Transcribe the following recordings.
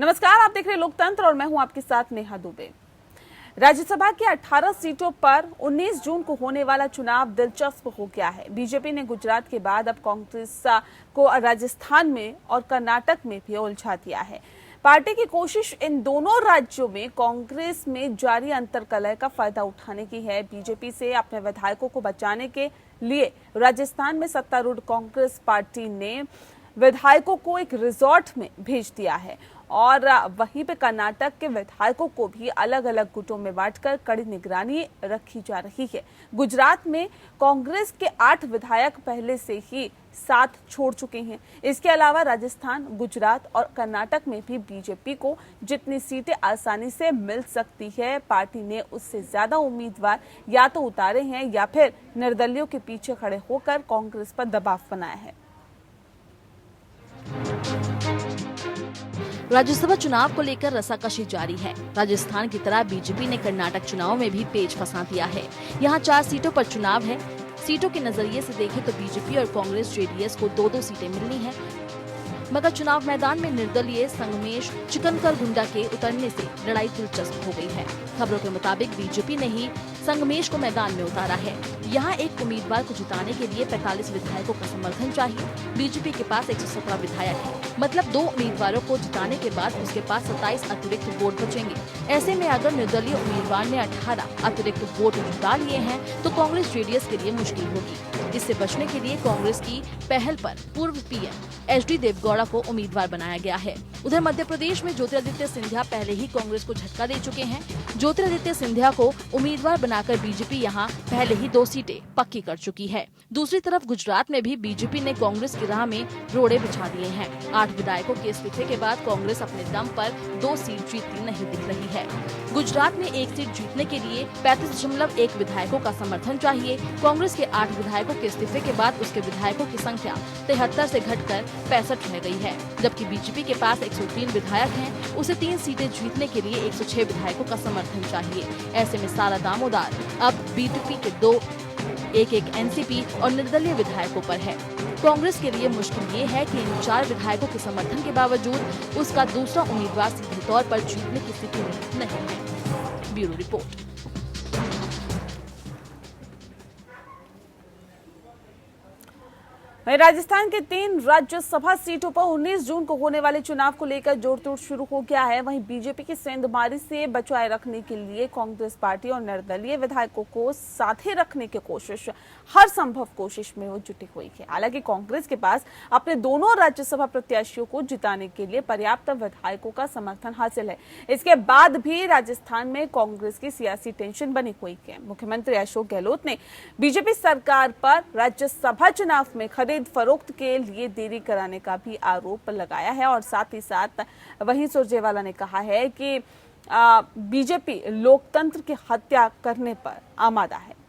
नमस्कार, आप देख रहे हैं लोकतंत्र और मैं हूं आपके साथ नेहा दुबे। राज्यसभा की 18 सीटों पर 19 जून को होने वाला चुनाव दिलचस्प हो गया है। बीजेपी ने गुजरात के बाद अब कांग्रेस को राजस्थान में और कर्नाटक में भी उलझा दिया है। पार्टी की कोशिश इन दोनों राज्यों में कांग्रेस में जारी अंतर्कलह का फायदा उठाने की है। बीजेपी से अपने विधायकों को बचाने के लिए राजस्थान में सत्तारूढ़ कांग्रेस पार्टी ने विधायकों को एक रिजॉर्ट में भेज दिया है और वहीं पे कर्नाटक के विधायकों को भी अलग अलग गुटों में बांटकर कड़ी निगरानी रखी जा रही है। गुजरात में कांग्रेस के 8 विधायक पहले से ही साथ छोड़ चुके हैं। इसके अलावा राजस्थान, गुजरात और कर्नाटक में भी बीजेपी को जितनी सीटें आसानी से मिल सकती है, पार्टी ने उससे ज्यादा उम्मीदवार या तो उतारे हैं या फिर निर्दलियों के पीछे खड़े होकर कांग्रेस पर दबाव बनाया है। राज्यसभा चुनाव को लेकर रसाकशी जारी है। राजस्थान की तरह बीजेपी ने कर्नाटक चुनाव में भी पेच फंसा दिया है। यहाँ 4 सीटों पर चुनाव है। सीटों के नजरिए से देखें तो बीजेपी और कांग्रेस जेडीएस को 2-2 सीटें मिलनी है, मगर चुनाव मैदान में निर्दलीय संगमेश चिकनकर गुंडा के उतरने से लड़ाई दिलचस्प हो गई है। खबरों के मुताबिक बीजेपी ने ही संगमेश को मैदान में उतारा है। यहाँ एक उम्मीदवार को जिताने के लिए 45 विधायकों का समर्थन चाहिए। बीजेपी के पास 117 विधायक है, मतलब 2 उम्मीदवारों को जिताने के बाद उसके पास 27 अतिरिक्त वोट बचेंगे। ऐसे में अगर निर्दलीय उम्मीदवार ने 18 अतिरिक्त वोट जुटा लिए हैं तो कांग्रेस जेडीएस के लिए मुश्किल होगी। इससे बचने के लिए कांग्रेस की पहल पर पूर्व पीएम एचडी देवेगौड़ा को उम्मीदवार बनाया गया है। उधर मध्य प्रदेश में ज्योतिरादित्य सिंधिया पहले ही कांग्रेस को झटका दे चुके हैं। ज्योतिरादित्य सिंधिया को उम्मीदवार बनाकर बीजेपी यहां पहले ही 2 सीटें पक्की कर चुकी है। दूसरी तरफ गुजरात में भी बीजेपी ने कांग्रेस की राह में रोड़े बिछा दिए हैं। 8 विधायकों के इस्तीफे के बाद कांग्रेस अपने दम पर 2 सीट जीतती नहीं दिख रही है। गुजरात में 1 सीट जीतने के लिए 35.1 विधायकों का समर्थन चाहिए। कांग्रेस के 8 विधायकों के इस्तीफे के बाद उसके विधायकों की संख्या 73 से घटकर 65 रह गई है, जबकि बीजेपी के पास 103 विधायक हैं। उसे 3 सीटें जीतने के लिए 106 विधायकों का समर्थन चाहिए। ऐसे में सारा दामोदार अब बीजेपी के 2 एक एनसीपी और निर्दलीय विधायकों पर है। कांग्रेस के लिए मुश्किल ये है कि इन 4 विधायकों के समर्थन के बावजूद उसका दूसरा उम्मीदवार सीधे तौर पर जीतने की स्थिति में नहीं है। Bureau report. राजस्थान के 3 राज्यसभा सीटों पर 19 जून को होने वाले चुनाव को लेकर जोड़-तोड़ शुरू हो गया है। वहीं बीजेपी की सेंधमारी से बचाए रखने के लिए कांग्रेस पार्टी और निर्दलीय विधायकों को साथे रखने की कोशिश हर संभव कोशिश में वो जुटी हुई है। हालांकि कांग्रेस के पास अपने दोनों राज्यसभा प्रत्याशियों को जिताने के लिए पर्याप्त विधायकों का समर्थन हासिल है। इसके बाद भी राजस्थान में कांग्रेस की सियासी टेंशन बनी हुई है। मुख्यमंत्री अशोक गहलोत ने बीजेपी सरकार पर राज्यसभा चुनाव में खरीद फरोख्त के लिए देरी कराने का भी आरोप लगाया है और साथ ही साथ वहीं सुरजेवाला ने कहा है कि बीजेपी लोकतंत्र की हत्या करने पर आमादा है।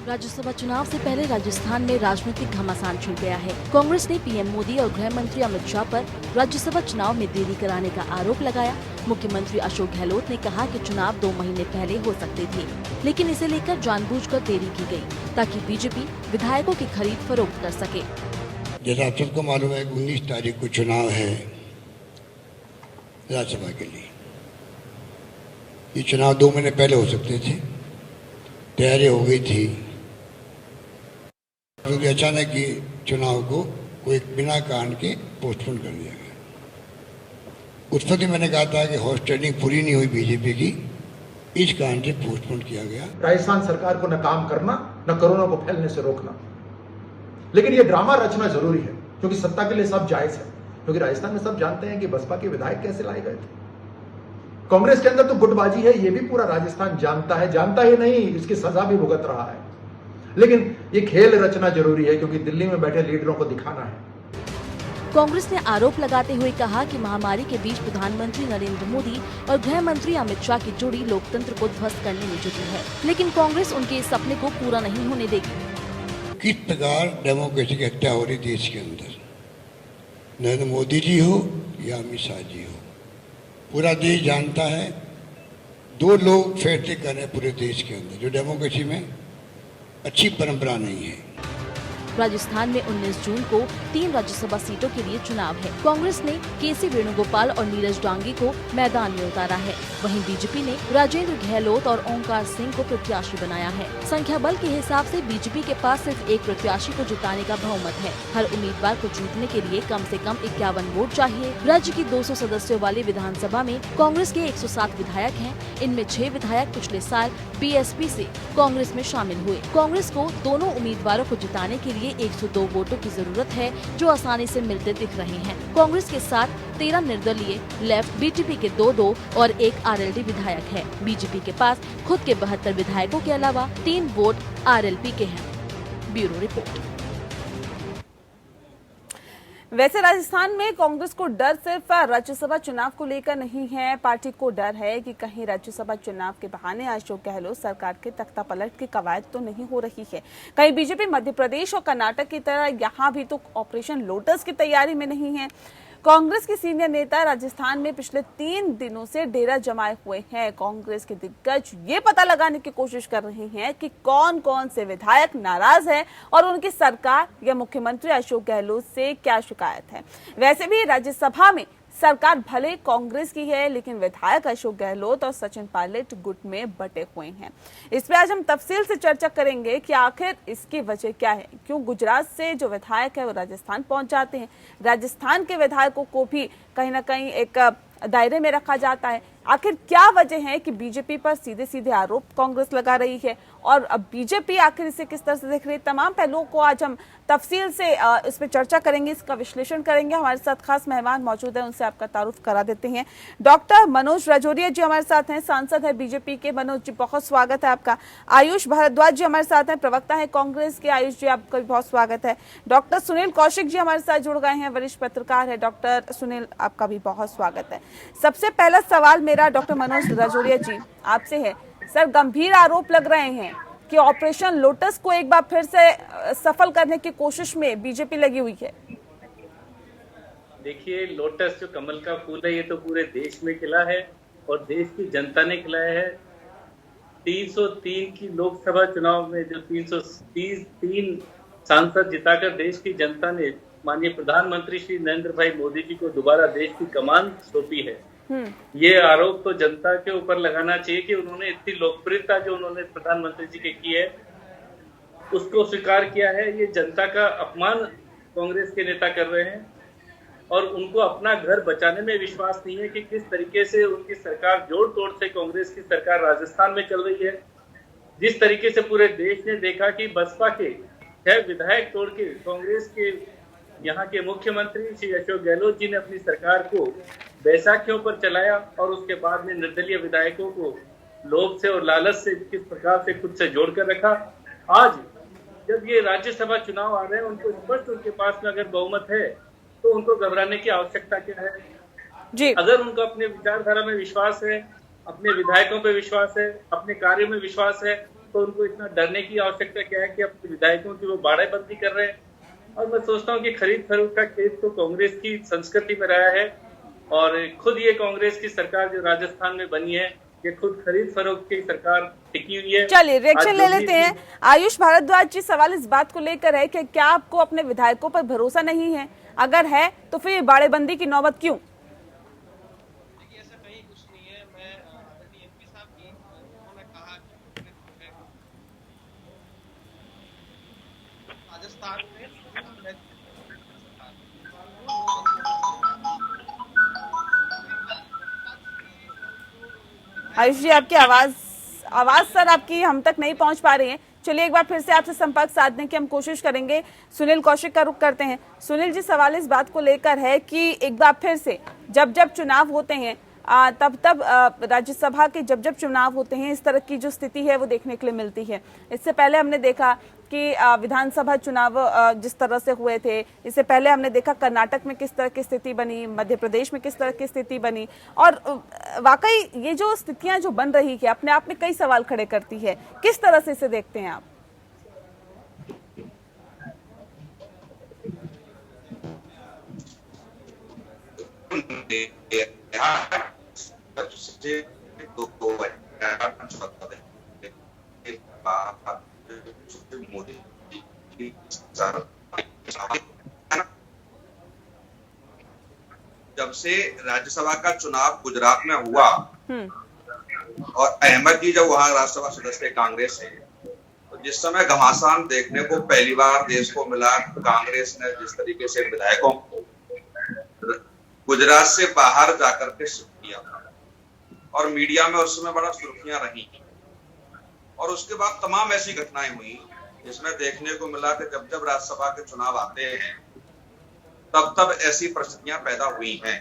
राज्यसभा चुनाव से पहले राजस्थान में राजनीतिक घमासान छिड़ गया है। कांग्रेस ने पीएम मोदी और गृह मंत्री अमित शाह पर राज्यसभा चुनाव में देरी कराने का आरोप लगाया। मुख्यमंत्री अशोक गहलोत ने कहा कि चुनाव 2 महीने पहले हो सकते थे, लेकिन इसे लेकर जानबूझकर देरी की गई ताकि बीजेपी विधायकों की खरीद फरोख्त कर सके। जैसा आप सबको मालूम है 19 तारीख को चुनाव है राज्यसभा के लिए। ये चुनाव 2 महीने पहले हो सकते थे, तैयारी हो गई थी, क्योंकि अचानक ये चुनाव को कोई बिना कारण के पोस्टपोन कर दिया गया। उस वक्त मैंने कहा था कि हॉर्स ट्रेडिंग पूरी नहीं हुई बीजेपी की, इस कारण से पोस्टपोन किया गया। राजस्थान सरकार को न काम करना, न कोरोना को फैलने से रोकना, लेकिन ये ड्रामा रचना जरूरी है क्योंकि सत्ता के लिए सब जायज है। क्योंकि राजस्थान में सब जानते हैं कि बसपा के विधायक कैसे लाए गए थे। कांग्रेस के अंदर तो गुटबाजी है, ये भी पूरा राजस्थान जानता है, जानता ही नहीं, इसकी सजा भी भुगत रहा है। लेकिन ये खेल रचना जरूरी है क्योंकि दिल्ली में बैठे लीडरों को दिखाना है। कांग्रेस ने आरोप लगाते हुए कहा कि महामारी के बीच प्रधानमंत्री नरेंद्र मोदी और गृह मंत्री अमित शाह की जोड़ी लोकतंत्र को ध्वस्त करने में जुटी है, लेकिन कांग्रेस उनके इस सपने को पूरा नहीं होने देगी। किस प्रकार डेमोक्रेसी की हत्या हो रही देश के अंदर, नरेंद्र मोदी जी हो या अमित शाह जी हो, पूरा देश जानता है। 2 लोग फैसले कर रहे हैं पूरे देश के अंदर, जो डेमोक्रेसी में अच्छी परंपरा नहीं है। राजस्थान में 19 जून को 3 राज्यसभा सीटों के लिए चुनाव है। कांग्रेस ने केसी वेणुगोपाल और नीरज डांगी को मैदान में उतारा है। वहीं बीजेपी ने राजेंद्र गहलोत और ओंकार सिंह को प्रत्याशी बनाया है। संख्या बल के हिसाब से बीजेपी के पास सिर्फ एक प्रत्याशी को जिताने का बहुमत है। हर उम्मीदवार को जीतने के लिए कम से कम 51 वोट चाहिए। राज्य की 200 सदस्यों वाली विधानसभा में कांग्रेस के 107 विधायक हैं। इनमें 6 विधायक पिछले साल बीएसपी से कांग्रेस में शामिल हुए। कांग्रेस को दोनों उम्मीदवारों को जिताने के लिए 102 वोटों की जरूरत है, जो आसानी से मिलते दिख रहे हैं। कांग्रेस के साथ 13 निर्दलीय, लेफ्ट, बीटीपी के 2 और 1 आरएलडी विधायक है। बीजेपी के पास खुद के 72 विधायकों के अलावा 3 वोट आरएलपी के हैं। Bureau report. वैसे राजस्थान में कांग्रेस को डर सिर्फ राज्यसभा चुनाव को लेकर नहीं है। पार्टी को डर है कि कहीं राज्यसभा चुनाव के बहाने अशोक गहलोत सरकार के तख्ता पलट की कवायद तो नहीं हो रही है। कहीं बीजेपी मध्य प्रदेश और कर्नाटक की तरह यहां भी तो ऑपरेशन लोटस की तैयारी में नहीं है। कांग्रेस के सीनियर नेता राजस्थान में पिछले 3 दिनों से डेरा जमाए हुए हैं। कांग्रेस के दिग्गज ये पता लगाने की कोशिश कर रहे हैं कि कौन कौन से विधायक नाराज है और उनकी सरकार या मुख्यमंत्री अशोक गहलोत से क्या शिकायत है। वैसे भी राज्यसभा में सरकार भले कांग्रेस की है, लेकिन विधायक अशोक गहलोत और सचिन पायलट गुट में बटे हुए हैं। इस पे आज हम तफसील से चर्चा करेंगे कि आखिर इसकी वजह क्या है। क्यों गुजरात से जो विधायक है वो राजस्थान पहुंच जाते हैं, राजस्थान के विधायकों को भी कहीं ना कहीं एक दायरे में रखा जाता है। आखिर क्या वजह है कि बीजेपी पर सीधे सीधे आरोप कांग्रेस लगा रही है और अब बीजेपी आखिर इसे किस तरह से देख रही है। तमाम पहलुओं को आज हम तफसील से इस पर चर्चा करेंगे, इसका विश्लेषण करेंगे। हमारे साथ खास मेहमान मौजूद हैं, उनसे आपका तारुफ करा देते हैं। डॉक्टर मनोज राजौरिया जी हमारे साथ हैं, सांसद है बीजेपी के। मनोज जी बहुत स्वागत है आपका। आयुष भारद्वाज जी हमारे साथ हैं, प्रवक्ता है कांग्रेस के। आयुष जी आपका भी बहुत स्वागत है। डॉक्टर सुनील कौशिक जी हमारे साथ जुड़ गए हैं, वरिष्ठ पत्रकार है। डॉक्टर सुनील आपका भी बहुत स्वागत है। सबसे पहला सवाल मेरा डॉक्टर मनोज राजौरिया जी आपसे है। सर, गंभीर आरोप लग रहे हैं कि ऑपरेशन लोटस को एक बार फिर से सफल करने की कोशिश में बीजेपी लगी हुई है। देखिए, लोटस जो कमल का फूल है ये तो पूरे देश में खिला है और देश की जनता ने खिलाया है। 303 की लोकसभा चुनाव में जो 333 सांसद जिताकर देश की जनता ने माननीय प्रधानमंत्री श्री नरेंद्र भाई मोदी जी को दोबारा देश की कमान सौंपी है। ये आरोप तो जनता के ऊपर लगाना चाहिए कि उन्होंने इतनी लोकप्रियता जो उन्होंने प्रधानमंत्री जी के की है उसको स्वीकार किया है। ये जनता का अपमान कांग्रेस के नेता कर रहे हैं और उनको अपना घर बचाने में विश्वास नहीं है कि किस तरीके से उनकी सरकार जोड़ तोड़ से कांग्रेस की सरकार राजस्थान में चल रही है। जिस तरीके से पूरे देश ने देखा कि बसपा के 6 विधायक तोड़ के कांग्रेस के यहाँ के मुख्यमंत्री श्री अशोक गहलोत जी ने अपनी सरकार को बैसाखियों पर चलाया और उसके बाद में निर्दलीय विधायकों को लोभ से और लालच से किस प्रकार से खुद से जोड़कर रखा। आज जब ये राज्यसभा चुनाव आ रहे हैं, उनको स्पष्ट उनके पास में अगर बहुमत है तो उनको घबराने की आवश्यकता क्या है जी। अगर उनको अपने विचारधारा में विश्वास है, अपने विधायकों पे विश्वास है, अपने कार्य में विश्वास है, तो उनको इतना डरने की आवश्यकता क्या है कि अपने विधायकों की वो बाड़ेबंदी कर रहे हैं। और मैं सोचता हूँ कि खरीद फरोख्त का खेल तो कांग्रेस की संस्कृति में रहा है और खुद ये कांग्रेस की सरकार जो राजस्थान में बनी है ये खुद खरीद फरोख्त की सरकार टिकी हुई है। चलिए रिएक्शन ले लेते हैं। आयुष भारद्वाज जी, सवाल इस बात को लेकर है कि क्या आपको अपने विधायकों पर भरोसा नहीं है? अगर है तो फिर बाड़ेबंदी की नौबत क्यों? ऐसा कहीं कुछ नहीं है। मैं एमपी साहब की उन्होंने कहा कि राजस्थान में आयुष जी, आपकी आवाज सर आपकी हम तक नहीं पहुंच पा रही है। चलिए एक बार फिर से आपसे संपर्क साधने की हम कोशिश करेंगे। सुनील कौशिक का रुख करते हैं। सुनील जी, सवाल इस बात को लेकर है कि एक बार फिर से जब चुनाव होते हैं तब राज्यसभा के जब चुनाव होते हैं इस तरह की जो स्थिति है वो देखने के लिए मिलती है। इससे पहले हमने देखा कि विधानसभा चुनाव जिस तरह से हुए थे, इससे पहले हमने देखा कर्नाटक में किस तरह की स्थिति बनी, मध्य प्रदेश में किस तरह की स्थिति बनी। और वाकई ये जो स्थितियां जो बन रही है अपने आप में कई सवाल खड़े करती है। किस तरह से इसे देखते हैं आप? जब से राज्यसभा का चुनाव गुजरात में हुआ और अहमद जी जब वहां राज्यसभा सदस्य कांग्रेस से, तो जिस समय घमासान देखने को पहली बार देश को मिला, कांग्रेस ने जिस तरीके से विधायकों को गुजरात से बाहर जाकर के शिफ्ट किया और मीडिया में उस समय बड़ा सुर्खियां रही, और उसके बाद तमाम ऐसी घटनाएं हुई जिसमें देखने को मिला कि जब जब राज्यसभा के चुनाव आते हैं तब तब ऐसी परिस्थितियां पैदा हुई हैं।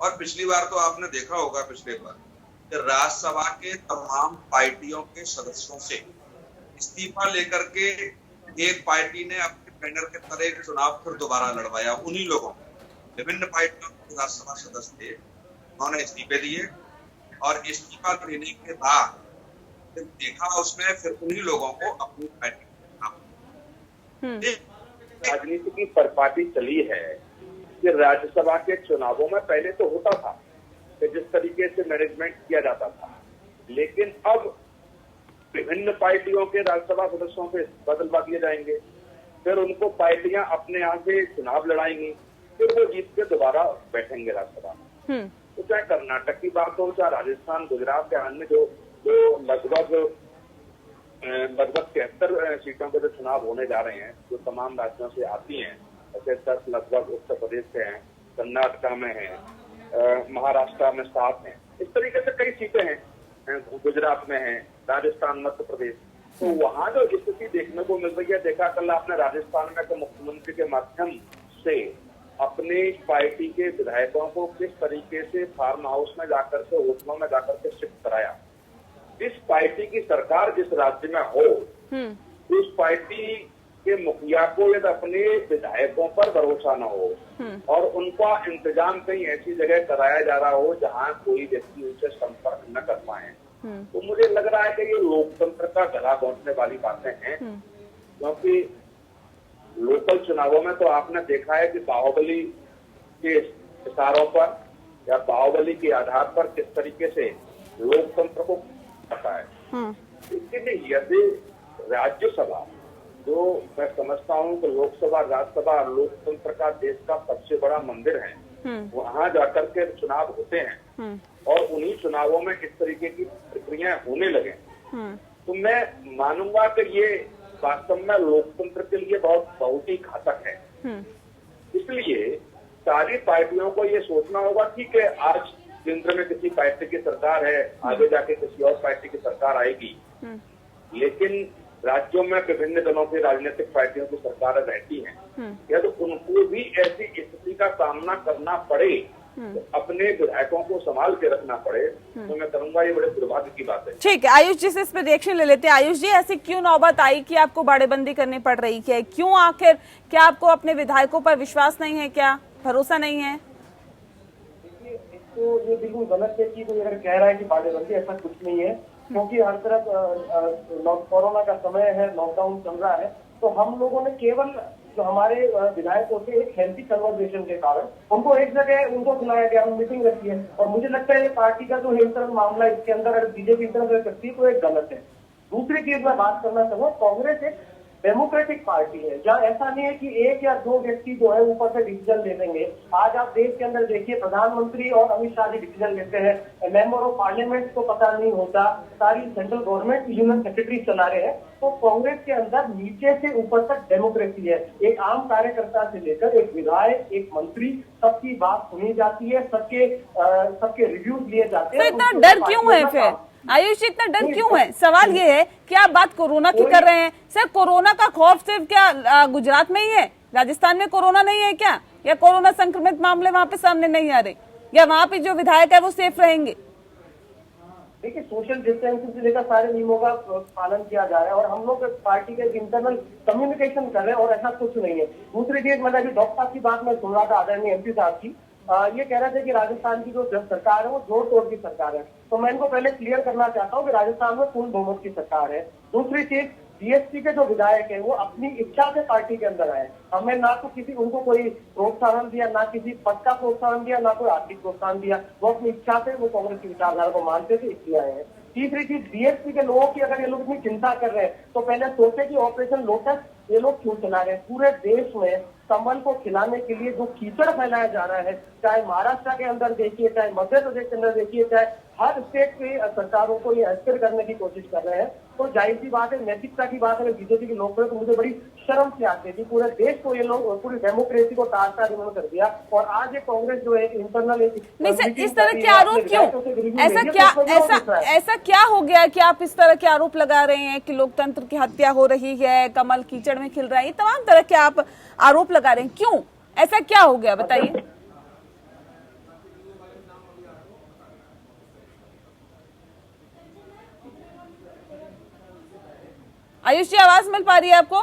और पिछली बार तो आपने देखा होगा, पिछले बार कि राज्यसभा के तमाम पार्टियों के सदस्यों से इस्तीफा लेकर के एक पार्टी ने अपने बैनर के तले चुनाव फिर दोबारा लड़वाया। उन्हीं लोगों को, विभिन्न पार्टियों के राज्यसभा सदस्य थे, उन्होंने इस्तीफे दिए और इस्तीफा देने के बाद देखा उसमें फिर उन्हीं लोगों को अपनी पार्टी राजनीति की परपाटी चली है कि राज्यसभा के चुनावों में पहले तो होता था कि जिस तरीके से मैनेजमेंट किया जाता था, लेकिन अब विभिन्न पार्टियों के राज्यसभा सदस्यों पे बदलवा दिए जाएंगे, फिर उनको पार्टियां अपने यहाँ से चुनाव लड़ाएंगी, फिर वो जीत के दोबारा बैठेंगे राज्यसभा में। तो चाहे कर्नाटक की बात हो, चाहे राजस्थान, गुजरात के अन्य जो लगभग 73 सीटों के जो चुनाव होने जा रहे हैं, जो तमाम राज्यों से आती हैं, ऐसे 10 लगभग उत्तर प्रदेश से हैं, कर्नाटक में हैं, महाराष्ट्र में 7 हैं, इस तरीके से कई सीटें हैं, गुजरात में हैं, राजस्थान, मध्य प्रदेश। तो वहां जो स्थिति देखने को मिल रही है, देखा कल आपने राजस्थान में तो मुख्यमंत्री के माध्यम से अपनी पार्टी के विधायकों को किस तरीके से फार्म हाउस में जाकर के, होटलों में जाकर के शिफ्ट कराया। इस पार्टी की सरकार जिस राज्य में हो, उस पार्टी के मुखिया को यदि अपने विधायकों पर भरोसा न हो और उनका इंतजाम कहीं ऐसी जगह कराया जा रहा हो जहां कोई व्यक्ति उनसे संपर्क न कर पाए, तो मुझे लग रहा है कि ये लोकतंत्र का गला घोंटने वाली बातें हैं। क्योंकि लोकल चुनावों में तो आपने देखा है कि बाहुबली के इशारों पर या बाहुबली के आधार पर किस तरीके से लोकतंत्र को आता है। इसलिए यदि राज्यसभा, जो मैं समझता हूँ कि लोकसभा, राज्यसभा लोकतंत्र का देश का सबसे बड़ा मंदिर है, वहां जाकर के चुनाव होते हैं और उन्हीं चुनावों में इस तरीके की प्रक्रियाएं होने लगे, तो मैं मानूंगा कि ये वास्तव में लोकतंत्र के लिए बहुत ही घातक है। इसलिए सारी पार्टियों को ये सोचना होगा, ठीक है आज केंद्र में किसी पार्टी की सरकार है, आगे जाके किसी और पार्टी की सरकार आएगी, लेकिन राज्यों में विभिन्न दलों की राजनीतिक पार्टियों की सरकार रहती हैं, या तो उनको भी ऐसी स्थिति का सामना करना पड़े, तो अपने विधायकों को संभाल के रखना पड़े, तो मैं कहूंगा ये बड़े दुर्भाग्य की बात है। ठीक है, आयुष जी से इस पर रिएक्शन ले लेते हैं। आयुष जी, ऐसी क्यों नौबत आई कि आपको बाड़ेबंदी करनी पड़ रही है? क्यों आखिर? क्या आपको अपने विधायकों पर विश्वास नहीं है? क्या भरोसा नहीं है? तो ये बिल्कुल गलत है कि कोई अगर कह रहा है कि बाड़ेबंदी, ऐसा कुछ नहीं है, क्योंकि हर तरफ कोरोना का समय है, लॉकडाउन चल रहा है, तो हम लोगों ने केवल जो हमारे विधायक होते एक हेल्थी कन्वर्सेशन के कारण उनको एक जगह उनको बुलाया गया, मीटिंग रखी है, और मुझे लगता है ये पार्टी का जो हिंसा मामला इसके अंदर अगर बीजेपी इंटरफेयर करती है तो एक गलत है। दूसरी चीज मैं बात करना चाहूंगा, कांग्रेस एक डेमोक्रेटिक पार्टी है, जहाँ ऐसा नहीं है कि एक या दो व्यक्ति जो है ऊपर से डिसीजन ले लेंगे। आज आप देश के अंदर देखिए, प्रधानमंत्री और अमित शाह जी डिसीजन लेते हैं, मेंबर ऑफ पार्लियामेंट को पता नहीं होता, सारी सेंट्रल गवर्नमेंट यूनियन सेक्रेटरी चला रहे हैं। तो कांग्रेस के अंदर नीचे से ऊपर तक डेमोक्रेसी है, एक आम कार्यकर्ता से लेकर एक विधायक, एक मंत्री, सबकी बात सुनी जाती है, सबके रिव्यूज लिए जाते हैं। तो इतना डर क्यों है फिर आयुष जी? इतना डर क्यों है? सवाल ये है कि आप बात कोरोना की कर रहे हैं, सर कोरोना का खौफ सिर्फ क्या गुजरात में ही है? राजस्थान में कोरोना नहीं है क्या? या कोरोना संक्रमित मामले वहाँ पे सामने नहीं आ रहे? या वहाँ पे जो विधायक है वो सेफ रहेंगे? देखिए, सोशल डिस्टेंसिंग से लेकर सारे नियमों का पालन किया जा रहा है और हम लोग पार्टी के इंटरनल कम्युनिकेशन कर रहे हैं, और ऐसा कुछ नहीं है। दूसरी चीज, मैंने अभी डॉक्टर साहब की बात मैं सुन रहा था, आदरणीय एमपी साहब की, ये कह रहे थे कि राजस्थान की जो सरकार है वो जोड़ तोड़ की सरकार है। तो मैं इनको पहले क्लियर करना चाहता हूँ कि राजस्थान में पूर्ण बहुमत की सरकार है। दूसरी चीज, बीएसपी के जो विधायक है वो अपनी इच्छा से पार्टी के अंदर आए, हमने ना तो किसी उनको कोई प्रोत्साहन दिया, ना किसी पद का प्रोत्साहन दिया, ना कोई आर्थिक प्रोत्साहन दिया, वो अपनी इच्छा से वो कांग्रेस की विचारधारा को मानते थे, इसलिए आए हैं। तीसरी चीज, बीएसपी के लोगों की अगर ये लोग इतनी चिंता कर रहे हैं तो पहले सोचे कि ऑपरेशन लोटस ये लोग क्यों चला रहे हैं। पूरे देश में कमल को खिलाने के लिए जो कीचड़ फैलाया जा रहा है, चाहे महाराष्ट्र के अंदर देखिए, चाहे मध्य प्रदेश के अंदर देखिए, चाहे हर स्टेट की सरकारों को ये अस्थिर करने की कोशिश कर रहे हैं, तो जाहिर सी बात है, नैतिकता की बात है, बीजेपी के लोग तो मुझे बड़ी शर्म से आती है कि पूरे देश को ये लोग, पूरी डेमोक्रेसी को तार-तार इन्होंने कर दिया। और आज ये कांग्रेस जो है इंटरनल नहीं सर, इस तरह के आरोप क्यों? ऐसा क्या हो गया कि आप इस तरह के आरोप लगा रहे हैं कि लोकतंत्र की हत्या हो रही है, कमल कीचड़ में खिल रहा है, ये तमाम तरह के आप आरोप लगा रहे हैं, क्यों? ऐसा क्या हो गया, बताइए। आयुष जी, आवाज मिल पा रही है आपको?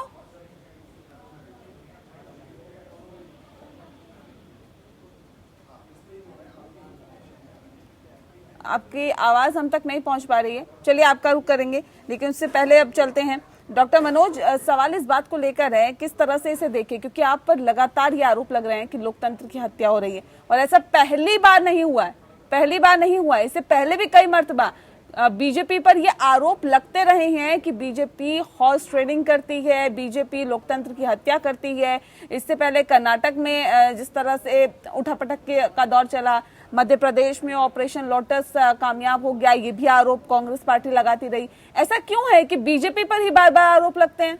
आपकी आवाज हम तक नहीं पहुंच पा रही है। चलिए आपका रुख करेंगे, लेकिन उससे पहले अब चलते हैं डॉक्टर मनोज। सवाल इस बात को लेकर है, किस तरह से इसे देखें, क्योंकि आप पर लगातार ये आरोप लग रहे हैं कि लोकतंत्र की हत्या हो रही है, और ऐसा पहली बार नहीं हुआ है, पहली बार नहीं हुआ है, इससे पहले भी कई मर्तबा बीजेपी पर ये आरोप लगते रहे हैं कि बीजेपी हॉर्स ट्रेडिंग करती है, बीजेपी लोकतंत्र की हत्या करती है। इससे पहले कर्नाटक में जिस तरह से उठापटक का दौर चला, मध्य प्रदेश में ऑपरेशन लोटस कामयाब हो गया, ये भी आरोप कांग्रेस पार्टी लगाती रही। ऐसा क्यों है कि बीजेपी पर ही बार बार आरोप लगते हैं?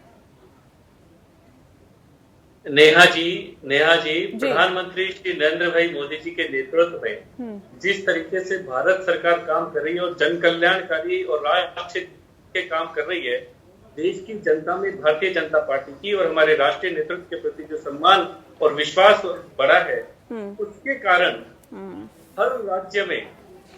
नेहा जी, प्रधानमंत्री श्री नरेंद्र भाई मोदी जी के नेतृत्व में जिस तरीके से भारत सरकार काम कर रही है और जन कल्याणकारी और राष्ट्र के काम कर रही है, देश की जनता में भारतीय जनता पार्टी की और हमारे राष्ट्रीय नेतृत्व के प्रति जो सम्मान और विश्वास बढ़ा है, उसके कारण हर राज्य में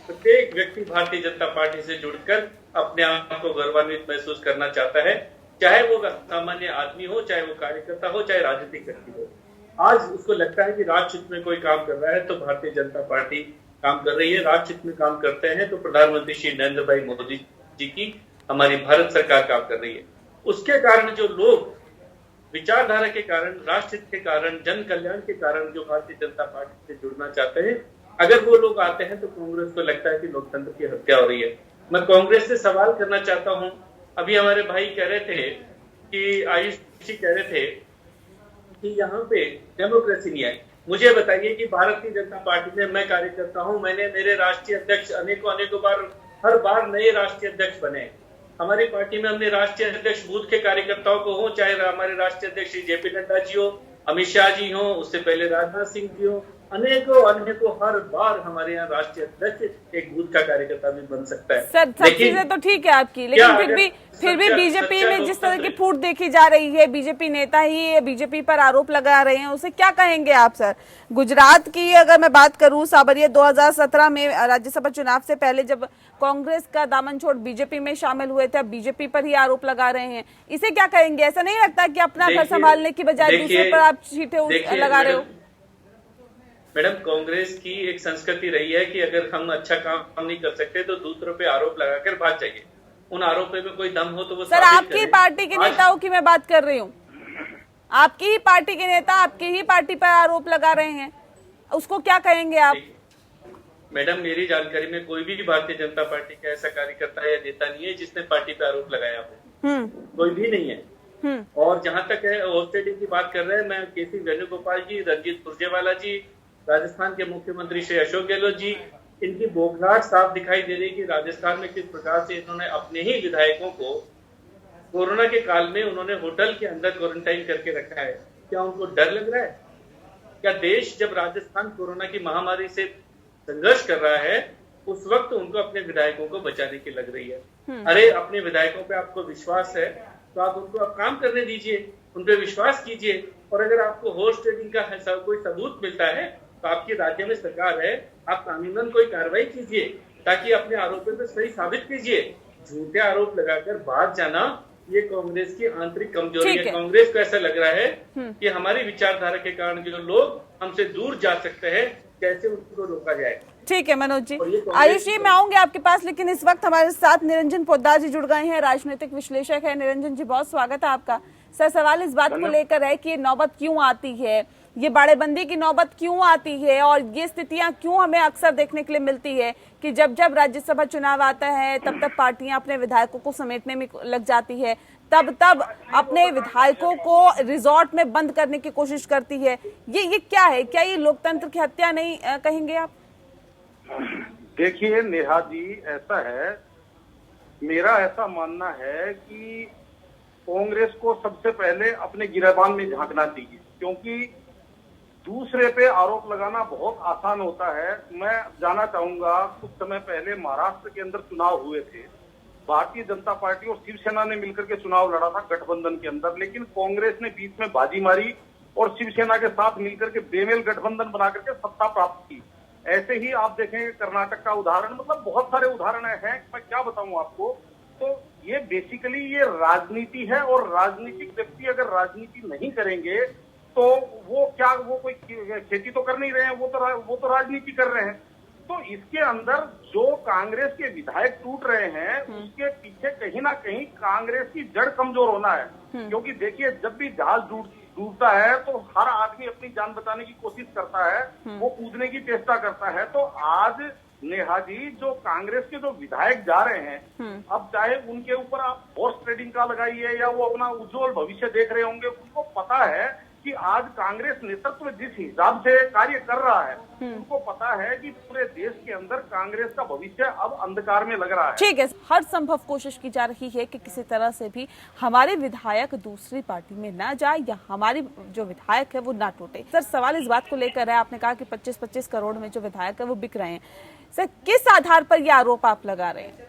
प्रत्येक व्यक्ति भारतीय जनता पार्टी से जुड़कर अपने आप को गौरवान्वित महसूस करना चाहता है, चाहे वो सामान्य आदमी हो, चाहे वो कार्यकर्ता हो, चाहे राजनीतिक व्यक्ति हो। आज उसको लगता है कि राष्ट्र हित में कोई काम कर रहा है तो भारतीय जनता पार्टी काम कर रही है, राष्ट्र हित में काम करते हैं तो प्रधानमंत्री श्री नरेंद्र भाई मोदी जी की हमारी भारत सरकार काम कर रही है। उसके कारण जो लोग विचारधारा के कारण, राष्ट्र हित के कारण, जन कल्याण के कारण जो भारतीय जनता पार्टी से जुड़ना चाहते हैं, अगर वो लोग आते हैं तो कांग्रेस को लगता है कि लोकतंत्र की हत्या हो रही है। मैं कांग्रेस से सवाल करना चाहता हूं, अभी हमारे भाई कह रहे थे कि आयुष जी कह रहे थे कि यहाँ पे डेमोक्रेसी नहीं है। मुझे बताइए कि भारतीय जनता पार्टी में मैं कार्यकर्ता हूँ, मैंने मेरे राष्ट्रीय अध्यक्ष अनेकों बार, हर बार नए राष्ट्रीय अध्यक्ष बने। हमारी पार्टी में हमने राष्ट्रीय अध्यक्ष बूथ के कार्यकर्ताओं को हो, चाहे हमारे राष्ट्रीय अध्यक्ष जेपी नड्डा जी हो, अमित शाह जी हो, उससे पहले राजनाथ सिंह जी हो, अनेकों हर बार हमारे यहाँ राष्ट्रीय अध्यक्ष एक बूथ का कार्यकर्ता भी बन सकता है। सर, सब चीजें तो ठीक है आपकी, लेकिन फिर भी बीजेपी में जिस तरह की फूट देखी जा रही है, बीजेपी नेता ही बीजेपी पर आरोप लगा रहे हैं, उसे क्या कहेंगे आप सर? गुजरात की अगर मैं बात करूं, साबरिया 2017 में राज्यसभा चुनाव से पहले जब कांग्रेस का दामन छोड़ बीजेपी में शामिल हुए थे, अब बीजेपी पर ही आरोप लगा रहे हैं, इसे क्या कहेंगे? ऐसा नहीं लगता कि अपना घर संभालने की बजाय दूसरे पर आप चीटें लगा रहे हो? मैडम, कांग्रेस की एक संस्कृति रही है कि अगर हम अच्छा काम नहीं कर सकते तो दूसरों पे आरोप लगाकर भाग जाइए। उन आरोपों में कोई दम हो तो वो सर, आपकी पार्टी के नेताओं की मैं बात कर रही हूँ, आपकी ही पार्टी के नेता आपकी ही पार्टी पर आरोप लगा रहे हैं, उसको क्या कहेंगे आप? मैडम, मेरी जानकारी में कोई भी भारतीय जनता पार्टी का ऐसा कार्यकर्ता या नेता नहीं है जिसने पार्टी पे आरोप लगाया हो, कोई भी नहीं है। और जहां तक है हॉस्टेडिंग की बात कर रहे हैं, मैं केसी वेणुगोपाल जी, रंजीत सुरजेवाला जी, राजस्थान के मुख्यमंत्री श्री अशोक गहलोत जी, इनकी बौखलाहट साफ दिखाई दे रही है कि राजस्थान में किस प्रकार से इन्होंने अपने ही विधायकों को कोरोना के काल में उन्होंने होटल के अंदर क्वारंटाइन करके रखा है। क्या उनको डर लग रहा है? क्या देश जब राजस्थान कोरोना की महामारी से संघर्ष कर रहा है, उस वक्त उनको अपने विधायकों को बचाने की लग रही है? अरे, अपने विधायकों पे आपको विश्वास है तो आप उनको काम करने दीजिए, उन पे विश्वास कीजिए। और अगर आपको हॉर्स ट्रेडिंग का कोई सबूत मिलता है तो आपके राज्य में सरकार है, आप कानूनन कोई कार्रवाई कीजिए ताकि अपने आरोपों पर सही साबित कीजिए। झूठे आरोप लगाकर भाग जाना ये कांग्रेस की आंतरिक कमजोरी है। कांग्रेस को ऐसा लग रहा है कि हमारी विचारधारा के कारण जो लोग हमसे दूर जा सकते हैं, कैसे उनको रोका जाए। ठीक है मनोज जी। आयुष जी, मैं आऊंगी आपके पास, लेकिन इस वक्त हमारे साथ निरंजन पोद्दार जी जुड़ गए हैं, राजनीतिक विश्लेषक है। निरंजन जी, बहुत स्वागत है आपका। सर, सवाल इस बात को लेकर है कि ये नौबत क्यों आती है ये बाड़ेबंदी की नौबत क्यों आती है और ये स्थितियां क्यों हमें अक्सर देखने के लिए मिलती है कि जब जब राज्यसभा चुनाव आता है तब तब पार्टियां अपने विधायकों को समेटने में लग जाती है, तब तब अपने विधायकों को रिजॉर्ट में बंद करने की कोशिश करती है। ये क्या है? क्या ये लोकतंत्र की हत्या नहीं कहेंगे आप? देखिए नेहा जी, ऐसा है, मेरा ऐसा मानना है कि कांग्रेस को सबसे पहले अपने गिरेबान में झांकना चाहिए, क्योंकि दूसरे पे आरोप लगाना बहुत आसान होता है। मैं जानना चाहूंगा, कुछ समय पहले महाराष्ट्र के अंदर चुनाव हुए थे, भारतीय जनता पार्टी और शिवसेना ने मिलकर के चुनाव लड़ा था गठबंधन के अंदर, लेकिन कांग्रेस ने बीच में बाजी मारी और शिवसेना के साथ मिलकर के बेमेल गठबंधन बना करके सत्ता प्राप्त की। ऐसे ही आप देखेंगे कर्नाटक का उदाहरण, मतलब बहुत सारे उदाहरण हैं, मैं क्या बताऊं आपको। तो ये बेसिकली ये राजनीति है, और राजनीतिक व्यक्ति अगर राजनीति नहीं करेंगे तो वो कोई खेती तो कर नहीं रहे हैं, वो तो राजनीति कर रहे हैं। तो इसके अंदर जो कांग्रेस के विधायक टूट रहे हैं उसके पीछे कहीं ना कहीं कांग्रेस की जड़ कमजोर होना है। क्योंकि देखिए, जब भी जहाज डूबता है तो हर आदमी अपनी जान बचाने की कोशिश करता है, वो कूदने की चेष्टा करता है। तो आज नेहा जी, जो कांग्रेस के जो विधायक जा रहे हैं, अब चाहे उनके ऊपर आप हॉर्स ट्रेडिंग का लगाइए या वो अपना उज्जवल भविष्य देख रहे होंगे, उनको पता है कि आज कांग्रेस नेतृत्व जिस हिसाब से कार्य कर रहा है, उनको पता है कि पूरे देश के अंदर कांग्रेस का भविष्य अब अंधकार में लग रहा है। ठीक है, हर संभव कोशिश की जा रही है कि किसी तरह से भी हमारे विधायक दूसरी पार्टी में ना जाए या हमारी जो विधायक है वो ना टूटे। सर, सवाल इस बात को लेकर है, आपने कहा कि 25-25 करोड़ में जो विधायक है वो बिक रहे हैं। सर, किस आधार पर ये आरोप आप लगा रहे हैं?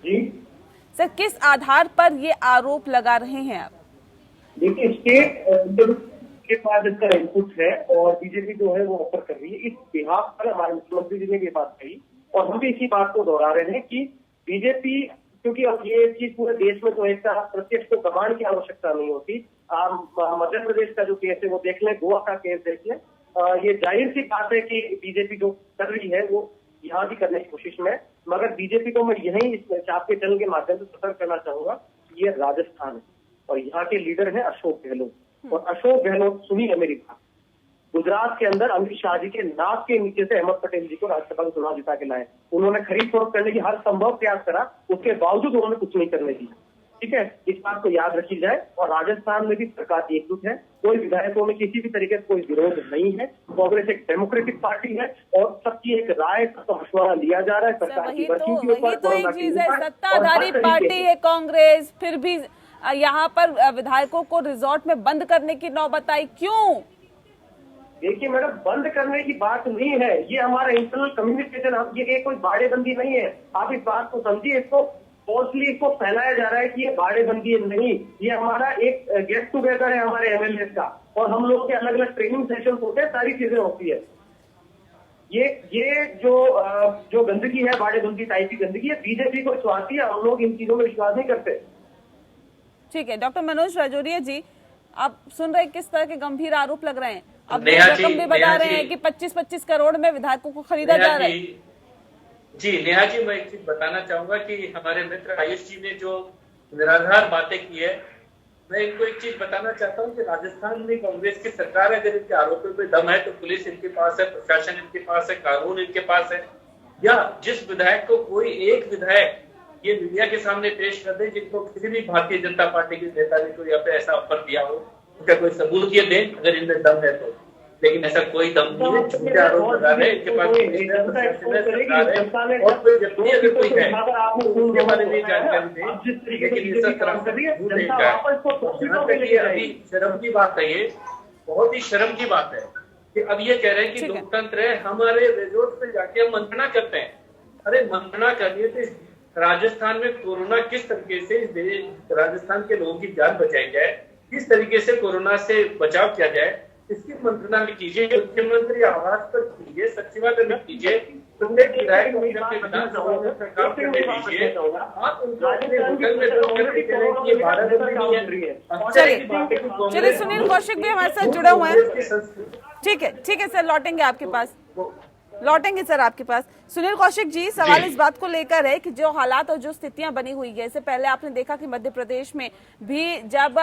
जी सर, किस आधार पर ये आरोप लगा रहे हैं आप? देखिए, स्टेट के पास इसका इनपुट है और बीजेपी जो है वो ऑफर कर रही है। इस बिहाफ पर हमारे मुख्यमंत्री जी ने ये बात कही और हम भी इसी बात को दोहरा रहे हैं कि बीजेपी, क्योंकि अब ये चीज पूरे देश में तो एक प्रत्यक्ष को दबाने की आवश्यकता नहीं होती। मध्य प्रदेश का जो केस है वो देख लें, गोवा का केस देख लें, ये जाहिर सी बात है कि बीजेपी जो कर रही है वो यहाँ भी करने की कोशिश में, मगर बीजेपी को मैं यही इस चाप के चैनल के माध्यम से सतर्क करना चाहूंगा कि ये राजस्थान है और यहाँ के लीडर है अशोक गहलोत। और अशोक गहलोत, सुनिए मेरी बात, गुजरात के अंदर अमित शाह जी के नाक के नीचे से अहमद पटेल जी को राज्यसभा में चुनाव जिता के लाए। उन्होंने खरीद फरोख्त करने की हर संभव प्रयास करा, उसके बावजूद उन्होंने कुछ नहीं करने दिया। ठीक है, इस बात को याद रखी जाए। और राजस्थान में भी सरकार एकजुट है, कोई विधायकों में किसी भी तरीके से कोई विरोध नहीं है। कांग्रेस एक डेमोक्रेटिक पार्टी है और सबकी एक राय का मशवरा लिया जा रहा है सरकार की वर्किंग के ऊपर। तो एक चीज है, सत्ताधारी पार्टी है कांग्रेस, फिर भी यहाँ पर विधायकों को रिजॉर्ट में बंद करने की नौबत आई, क्यों? देखिए मैडम, बंद करने की बात नहीं है, ये हमारा इंटरनल कम्युनिकेशन, ये कोई बाड़ेबंदी नहीं है। आप इस बात को समझिए, इसको फॉल्सली इसको फैलाया जा रहा है कि ये बाड़ेबंदी नहीं, ये हमारा एक गेट टुगेदर है हमारे एमएलए का, और हम लोग के अलग अलग ट्रेनिंग सेशन होते हैं, सारी चीजें होती है। ये जो गंदगी है, बाड़ेबंदी टाइप की गंदगी है, बीजेपी को विश्वास है, हम लोग इन चीजों में विश्वास नहीं करते। ठीक है, डॉक्टर मनोज राजौरिया जी, आप सुन रहे किस तरह के गंभीर आरोप लग रहे हैं। अब रकम भी बता रहे हैं कि 25-25 करोड़ में विधायकों को खरीदा जा रहा है। जी नेहा जी, मैं एक चीज बताना चाहूंगा कि हमारे मित्र आयुष जी ने जो निराधार बातें की है, मैं इनको एक चीज बताना चाहता हूँ कि राजस्थान में कांग्रेस की सरकार है, अगर इनके आरोपों पे दम है तो पुलिस इनके पास है, प्रशासन इनके पास है, कानून इनके पास है। या जिस विधायक को कोई एक विधायक ये मीडिया के सामने पेश कर दे जिनको किसी भी भारतीय जनता पार्टी के नेता ने कोई यहाँ पे ऐसा ऑफर दिया हो, उसका कोई सबूत ये दें अगर इनमें दम है तो। लेकिन ऐसा कोई दम नहीं है, झूठे आरोप लगा रहे हैं, इनके पास और कोई व्यक्ति अगर कोई है उसके बारे में जानकारी दें, लेकिन इस तरह से अभी शर्म की बात है, ये बहुत ही शर्म की बात है कि अब ये कह रहे हैं कि लोकतंत्र है, हमारे रिजोर्ट पे जाके हम मंत्रणा करते हैं। अरे मंत्रणा करनी है तो राजस्थान में कोरोना किस तरीके से राजस्थान के लोगों की जान बचाई जाए, किस तरीके से कोरोना से बचाव किया जाए, इसकी मंत्रणा में कीजिए। मुख्यमंत्री आवास पर कीजिए, सचिवालय में कीजिए, प्रत्येक विधायक विधानसभा में सरकार को दे दीजिए। आप उनको अपने होटल में रोक के कह रहे हैं कि भारत में नहीं है। चलिए, सुनील कौशिक भी हमारे साथ जुड़े हुए हैं। ठीक है सर, लौटेंगे आपके पास। लौटेंगे सर आपके पास। सुनील कौशिक जी, सवाल इस बात को लेकर है कि जो हालात और जो स्थितियां बनी हुई है, इससे पहले आपने देखा कि मध्य प्रदेश में भी जब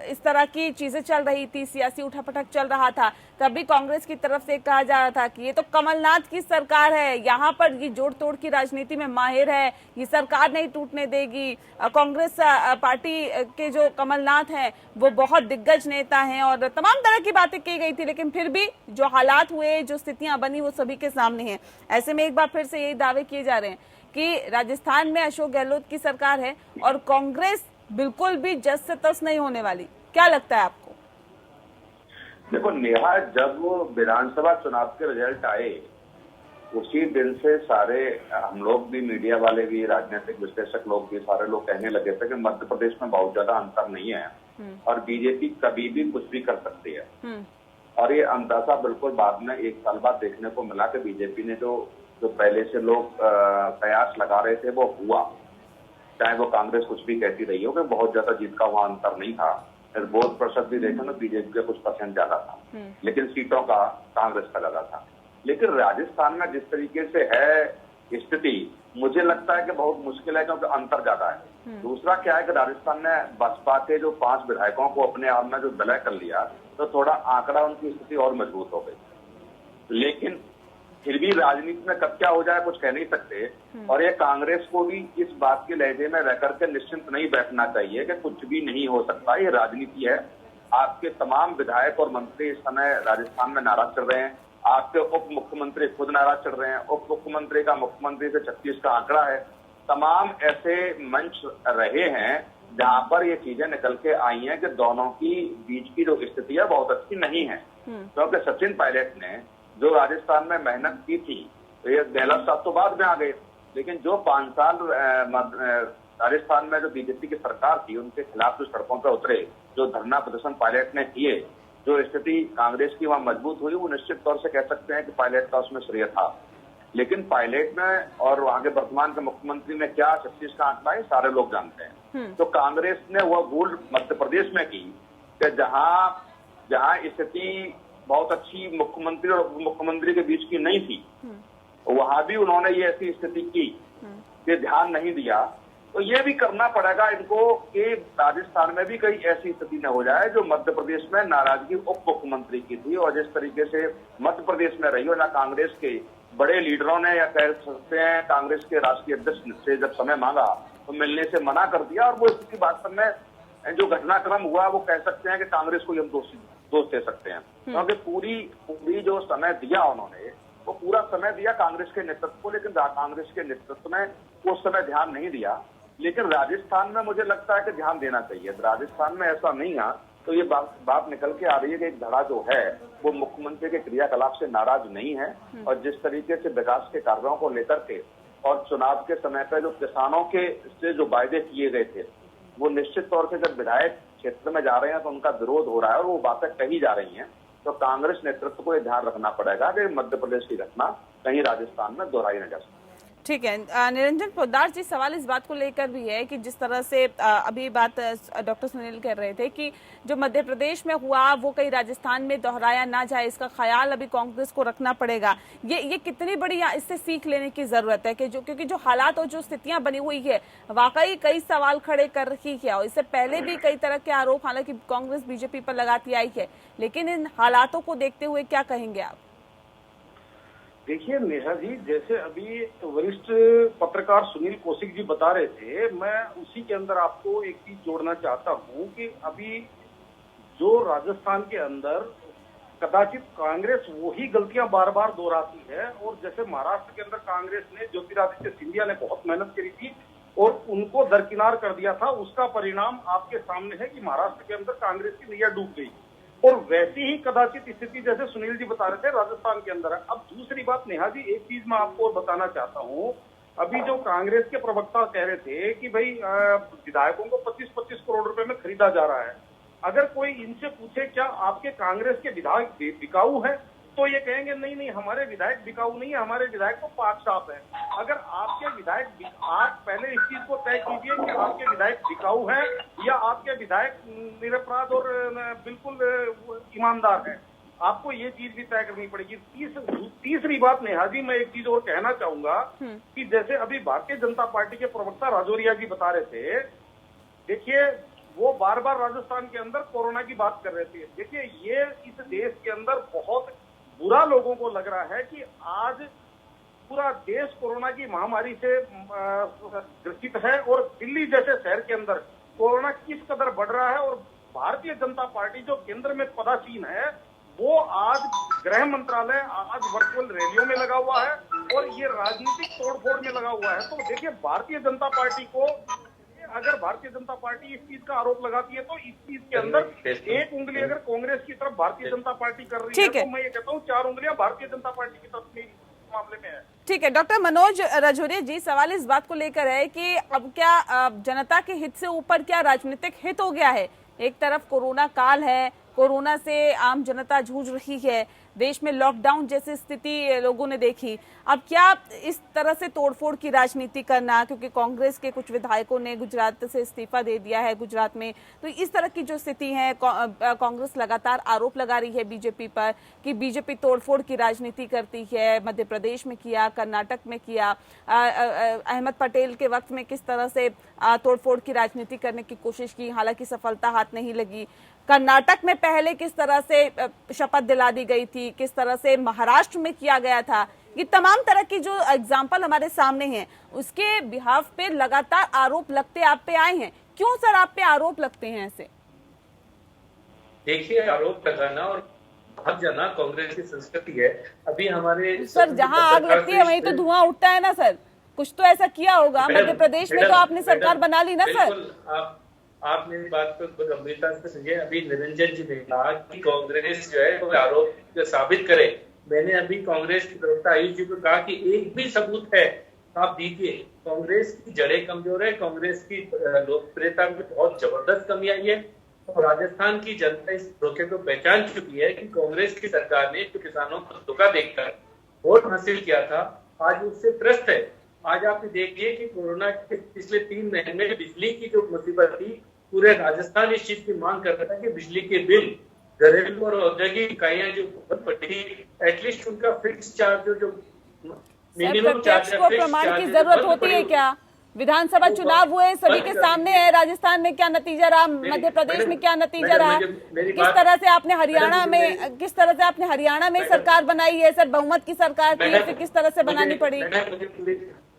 इस तरह की चीजें चल रही थी, सियासी उठापटक चल रहा था, तब भी कांग्रेस की तरफ से कहा जा रहा था कि ये तो कमलनाथ की सरकार है, यहाँ पर ये जोड़ तोड़ की राजनीति में माहिर है, ये सरकार नहीं टूटने देगी। कांग्रेस पार्टी के जो कमलनाथ हैं वो बहुत दिग्गज नेता हैं और तमाम तरह की बातें की गई थी, लेकिन फिर भी जो हालात हुए, जो स्थितियां बनी, वो सभी के सामने हैं। ऐसे में एक बार फिर से यही दावे किए जा रहे हैं कि राजस्थान में अशोक गहलोत की सरकार है और कांग्रेस बिल्कुल भी जस से तस नहीं होने वाली। क्या लगता है आपको? देखो नेहा, जब विधानसभा चुनाव के रिजल्ट आए उसी दिन से सारे हम लोग भी, मीडिया वाले भी, राजनीतिक विश्लेषक लोग भी, सारे लोग कहने लगे थे कि मध्य प्रदेश में बहुत ज्यादा अंतर नहीं है और बीजेपी कभी भी कुछ भी कर सकती है। और ये अंदाजा बिल्कुल बाद में 1 साल बाद देखने को मिला कि बीजेपी ने जो पहले से लोग प्रयास लगा रहे थे वो हुआ। चाहे वो कांग्रेस कुछ भी कहती रही हो कि बहुत ज्यादा जीत का वहां अंतर नहीं था। फिर वोट प्रतिशत भी देखें तो बीजेपी का कुछ % ज्यादा था, लेकिन सीटों का कांग्रेस का ज्यादा था। लेकिन राजस्थान में जिस तरीके से है स्थिति, मुझे लगता है कि बहुत मुश्किल है क्योंकि अंतर ज्यादा है। दूसरा क्या है कि राजस्थान ने बसपा के जो 5 विधायकों को अपने आप में जो विलय कर लिया तो थोड़ा आंकड़ा उनकी स्थिति और मजबूत हो गई। लेकिन फिर भी राजनीति में कब क्या हो जाए कुछ कह नहीं सकते। और ये कांग्रेस को भी इस बात के लहजे में रहकर के निश्चिंत नहीं बैठना चाहिए कि कुछ भी नहीं हो सकता। ये राजनीति है। आपके तमाम विधायक और मंत्री इस समय राजस्थान में नाराज चल रहे हैं। आपके उप मुख्यमंत्री खुद नाराज चल रहे हैं। उप मुख्यमंत्री का मुख्यमंत्री से 36 का आंकड़ा है। तमाम ऐसे मंच रहे हैं जहां पर ये चीजें निकल के आई हैं कि दोनों की बीच की जो स्थिति है बहुत अच्छी नहीं है। क्योंकि सचिन पायलट ने जो राजस्थान में मेहनत की थी, तो ये गहलोत साहब तो बाद में आ गए, लेकिन जो 5 साल राजस्थान में जो बीजेपी की सरकार थी उनके खिलाफ जो सड़कों पर उतरे, जो धरना प्रदर्शन पायलट ने किए, जो स्थिति कांग्रेस की वहां मजबूत हुई, वो निश्चित तौर से कह सकते हैं कि पायलट का उसमें श्रेय था। लेकिन पायलट में और वहां के वर्तमान के मुख्यमंत्री में क्या 36 का आंकड़ा है सारे लोग जानते हैं। तो कांग्रेस ने वह भूल मध्य प्रदेश में की कि जहां स्थिति बहुत अच्छी मुख्यमंत्री और उप मुख्यमंत्री के बीच की नहीं थी, वहां भी उन्होंने ये ऐसी स्थिति की कि ध्यान नहीं दिया। तो ये भी करना पड़ेगा इनको कि राजस्थान में भी कहीं ऐसी स्थिति न हो जाए जो मध्य प्रदेश में नाराजगी उप मुख्यमंत्री की थी और जिस तरीके से मध्य प्रदेश में रही हो, ना कांग्रेस के बड़े लीडरों ने या कह सकते हैं कांग्रेस के राष्ट्रीय अध्यक्ष से जब समय मांगा तो मिलने से मना कर दिया। और वो स्थिति वास्तव में जो घटनाक्रम हुआ वो कह सकते हैं कि कांग्रेस को हम दोष दे सकते हैं, क्योंकि पूरी जो समय दिया उन्होंने वो पूरा समय दिया कांग्रेस के नेतृत्व को, लेकिन कांग्रेस के नेतृत्व में उस समय ध्यान नहीं दिया। लेकिन राजस्थान में मुझे लगता है कि ध्यान देना चाहिए। राजस्थान में ऐसा नहीं है तो ये बात निकल के आ रही है कि एक धड़ा जो है वो मुख्यमंत्री के क्रियाकलाप से नाराज नहीं है और जिस तरीके से विकास के कार्यों को लेकर के और चुनाव के समय पर जो किसानों के से जो वायदे किए गए थे वो निश्चित तौर से जब विधायक क्षेत्र में जा रहे हैं तो उनका विरोध हो रहा है और वो बातें कही जा रही हैं। तो कांग्रेस नेतृत्व को ये ध्यान रखना पड़ेगा कि मध्य प्रदेश की घटना कहीं राजस्थान में दोहराई न जा सके। ठीक है। निरंजन पोद्दार जी, सवाल इस बात को लेकर भी है कि जिस तरह से अभी बात डॉक्टर सुनील कर रहे थे कि जो मध्य प्रदेश में हुआ वो कहीं राजस्थान में दोहराया ना जाए, इसका ख्याल अभी कांग्रेस को रखना पड़ेगा। ये कितनी बड़ी इससे सीख लेने की जरूरत है कि क्योंकि जो हालात और जो स्थितियां बनी हुई है वाकई कई सवाल खड़े कर रही है और इससे पहले भी कई तरह के आरोप हालांकि कांग्रेस बीजेपी पर लगाती आई है, लेकिन इन हालातों को देखते हुए क्या कहेंगे आप? देखिए नेहा जी, जैसे अभी वरिष्ठ पत्रकार सुनील कौशिक जी बता रहे थे, मैं उसी के अंदर आपको एक चीज जोड़ना चाहता हूं कि अभी जो राजस्थान के अंदर कदाचित कांग्रेस वही गलतियां बार बार दोहराती है और जैसे महाराष्ट्र के अंदर कांग्रेस ने ज्योतिरादित्य सिंधिया ने बहुत मेहनत करी थी और उनको दरकिनार कर दिया था, उसका परिणाम आपके सामने है कि महाराष्ट्र के अंदर कांग्रेस की नैया डूब गई और वैसी ही कदाचित स्थिति जैसे सुनील जी बता रहे थे राजस्थान के अंदर है। अब दूसरी बात नेहा जी, एक चीज मैं आपको बताना चाहता हूँ, अभी जो कांग्रेस के प्रवक्ता कह रहे थे कि भाई विधायकों को 25-25 करोड़ रुपए में खरीदा जा रहा है। अगर कोई इनसे पूछे क्या आपके कांग्रेस के विधायक बिकाऊ है, तो ये कहेंगे नहीं हमारे विधायक बिकाऊ नहीं है, हमारे विधायक तो पाक साफ है। अगर आपके विधायक, आप पहले इस चीज को तय कीजिए कि आपके विधायक बिकाऊ हैं या आपके विधायक निरपराध और बिल्कुल ईमानदार हैं। आपको ये चीज भी तय करनी पड़ेगी। तीसरी बात नेहा जी, मैं एक चीज और कहना चाहूंगा कि जैसे अभी भारतीय जनता पार्टी के प्रवक्ता राजौरिया जी बता रहे थे, देखिए वो बार बार राजस्थान के अंदर कोरोना की बात कर रहे थे। देखिए ये इस देश के अंदर बहुत बुरा लोगों को लग रहा है कि आज पूरा देश कोरोना की महामारी से ग्रसित है और दिल्ली जैसे शहर के अंदर कोरोना किस कदर बढ़ रहा है, और भारतीय जनता पार्टी जो केंद्र में पदासीन है वो आज गृह मंत्रालय आज वर्चुअल रैलियों में लगा हुआ है और ये राजनीतिक तोड़फोड़ में लगा हुआ है। तो देखिए भारतीय जनता पार्टी को, अगर भारतीय जनता पार्टी इस चीज का आरोप लगाती है तो इस चीज के अंदर एक उंगली अगर कांग्रेस की तरफ भारतीय जनता पार्टी कर रही है तो मैं ये कहता हूँ 4 उंगलियां भारतीय जनता पार्टी की तरफ इस मामले में है। ठीक है, डॉक्टर मनोज राजौरिया जी, सवाल इस बात को लेकर है कि अब क्या जनता के हित से ऊपर क्या राजनीतिक हित हो गया है? एक तरफ कोरोना काल है, कोरोना से आम जनता जूझ रही है, देश में लॉकडाउन जैसी स्थिति लोगों ने देखी। अब क्या इस तरह से तोड़फोड़ की राजनीति करना, क्योंकि कांग्रेस के कुछ विधायकों ने गुजरात से इस्तीफा दे दिया है गुजरात में, तो इस तरह की जो स्थिति है, कांग्रेस लगातार आरोप लगा रही है बीजेपी पर कि बीजेपी तोड़फोड़ की राजनीति करती है। मध्य प्रदेश में किया, कर्नाटक में किया, अहमद पटेल के वक्त में किस तरह से तोड़फोड़ की राजनीति करने की कोशिश की, हालांकि सफलता हाथ नहीं लगी। कर्नाटक में पहले किस तरह से शपथ दिला दी गई थी, किस तरह से महाराष्ट्र में किया गया था, ये तमाम तरह की जो एग्जाम्पल हमारे सामने हैं, उसके बिहाफ पे लगातार आरोप लगते आप पे आए हैं। क्यों सर आप पे आरोप लगते हैं ऐसे? देखिए, आरोप लगाना और भाग जाना कांग्रेस की संस्कृति है। अभी हमारे सर जहां आग लगती है वहीं तो धुआं उठता है ना सर, कुछ तो ऐसा किया होगा। मध्य प्रदेश में तो आपने सरकार बना ली ना सर। आप मेरी बात को गंभीरता से समझे। अभी निरंजन जी ने कहा कि कांग्रेस जो है वो आरोप साबित करे। मैंने अभी कांग्रेस की प्रवक्ता आयुष जी को कहा कि एक भी सबूत है आप दीजिए। कांग्रेस की जड़ें कमजोर है, कांग्रेस की लोकप्रियता में बहुत जबरदस्त कमी आई है और राजस्थान की जनता इस धोखे को पहचान चुकी है कि कांग्रेस की सरकार ने जो किसानों को धोखा देकर वोट हासिल किया था आज उससे त्रस्त है। आज आप देखिए कि कोरोना के पिछले 3 महीने में बिजली की जो मुसीबत थी, पूरे राजस्थान इस चीज की मांग कर रहा था कि बिजली के बिल घरेलू और औद्योगिक इकाइयां जो बहुत बढ़ी, एटलीस्ट उनका फिक्स चार्ज जो मिनिमम चार्ज को प्रमाण की जरूरत होती है क्या? विधानसभा चुनाव हुए, सभी के सामने है। राजस्थान में क्या नतीजा रहा, मध्य प्रदेश में क्या नतीजा रहा, किस तरह से आपने हरियाणा में सरकार बनाई है सर, बहुमत की सरकार थी, फिर किस तरह से बनानी पड़ी?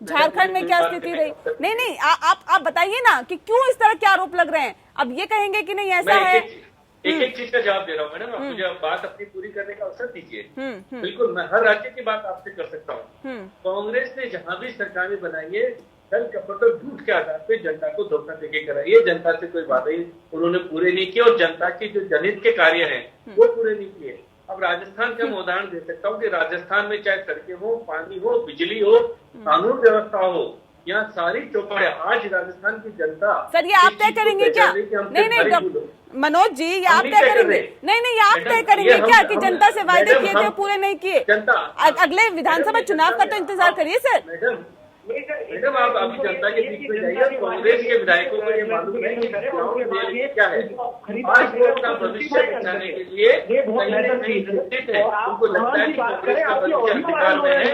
झारखंड में क्या स्थिति रही? नहीं, आप बताइए ना कि क्यों इस तरह के आरोप लग रहे हैं। अब ये कहेंगे कि नहीं ऐसा है। एक चीज का जवाब दे रहा हूँ मैडम, आप मुझे बात अपनी पूरी करने का अवसर दीजिए। बिल्कुल, मैं हर राज्य की बात आपसे कर सकता हूँ। कांग्रेस ने जहां भी सरकारें बनाई है, कल कपट और झूठ के आधार पे जनता को धोखा देके कराई है। जनता से कोई वादे उन्होंने पूरे नहीं किए और जनता की जो जनहित के कार्य हैं वो पूरे नहीं किए। अब राजस्थान का मैं उदाहरण दे सकता हूँ कि राजस्थान में चाहे सड़कें हो, पानी हो, बिजली हो, कानून व्यवस्था हो, यहाँ सारी चौपाल है। आज राजस्थान की जनता सर ये आप तय करेंगे क्या? नहीं मनोज जी, ये आप तय करेंगे? नहीं, आप तय करेंगे क्या कि जनता से वायदे किए थे पूरे नहीं किए? अगले विधानसभा चुनाव का तो इंतजार करिए सर। मैडम आप अभी जनता के बीच में जाइए। कांग्रेस के विधायकों को ये मालूम है कि क्या है। आज वो अपना भविष्य बचाने के लिए कहीं न कहीं चिंतित है। उनको लगता है कि कांग्रेस का भविष्य अंधकार में है।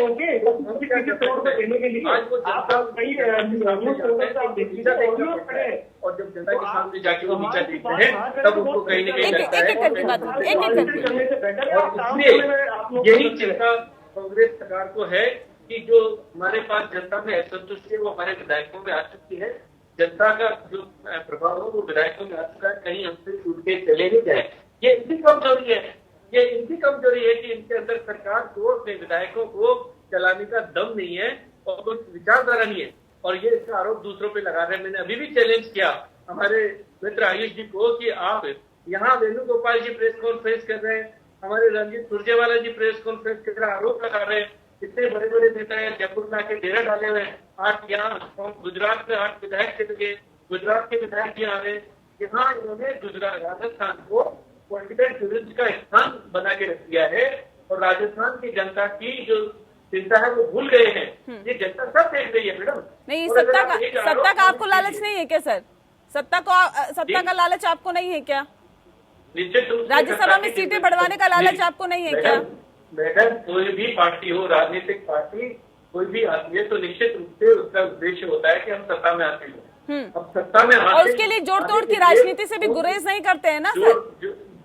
आज वो जनता और जब जनता के सामने जाके वो नीचा देखते हैं तब उनको कहीं न कहीं लगता है। यही चिंता कांग्रेस सरकार को है कि जो हमारे पास जनता में असंतुष्टि है वो हमारे विधायकों में आ चुकी है। जनता का जो प्रभाव है वो विधायकों में आ चुका है, कहीं हमसे छूट के चले नहीं जाए। ये इनकी कमजोरी है, ये इनकी कमजोरी है कि इनके अंदर सरकार को, अपने विधायकों को चलाने का दम नहीं है और कुछ विचारधारा नहीं है और ये इसका आरोप दूसरों पे लगा रहे हैं। मैंने अभी भी चैलेंज किया हमारे मित्र आयुष जी को कि आप यहाँ वेणुगोपाल जी प्रेस कॉन्फ्रेंस कर रहे हैं, हमारे रणजीत सुरजेवाला जी प्रेस कॉन्फ्रेंस कर रहे, आरोप लगा रहे हैं। इतने बड़े बड़े नेता है, जयपुर में आके डेरा डाले हुए हैं। 8 यहाँ गुजरात में 8 विधायक चले गए, गुजरात के विधायक यहाँ आ रहे। यहाँ इन्होंने गुजरात राजस्थान को पॉलिटिकल टूरिज्म का स्थान बना के रख दिया है और राजस्थान की जनता की जो चिंता है वो भूल गए हैं। ये जनता सब देख रही है मैडम। नहीं, सत्ता का आपको लालच नहीं है क्या सर? सत्ता का लालच आपको नहीं है क्या? निश्चित रूप से राज्यसभा में सीटें बढ़वाने का लालच आपको नहीं है क्या? मैडम, कोई भी पार्टी हो, राजनीतिक पार्टी कोई भी आती है तो निश्चित रूप से उसका उद्देश्य होता है कि हम सत्ता में हासिल हो। अब सत्ता में और उसके लिए जोड़ तोड़ की राजनीति से भी गुरेज नहीं करते हैं ना सर?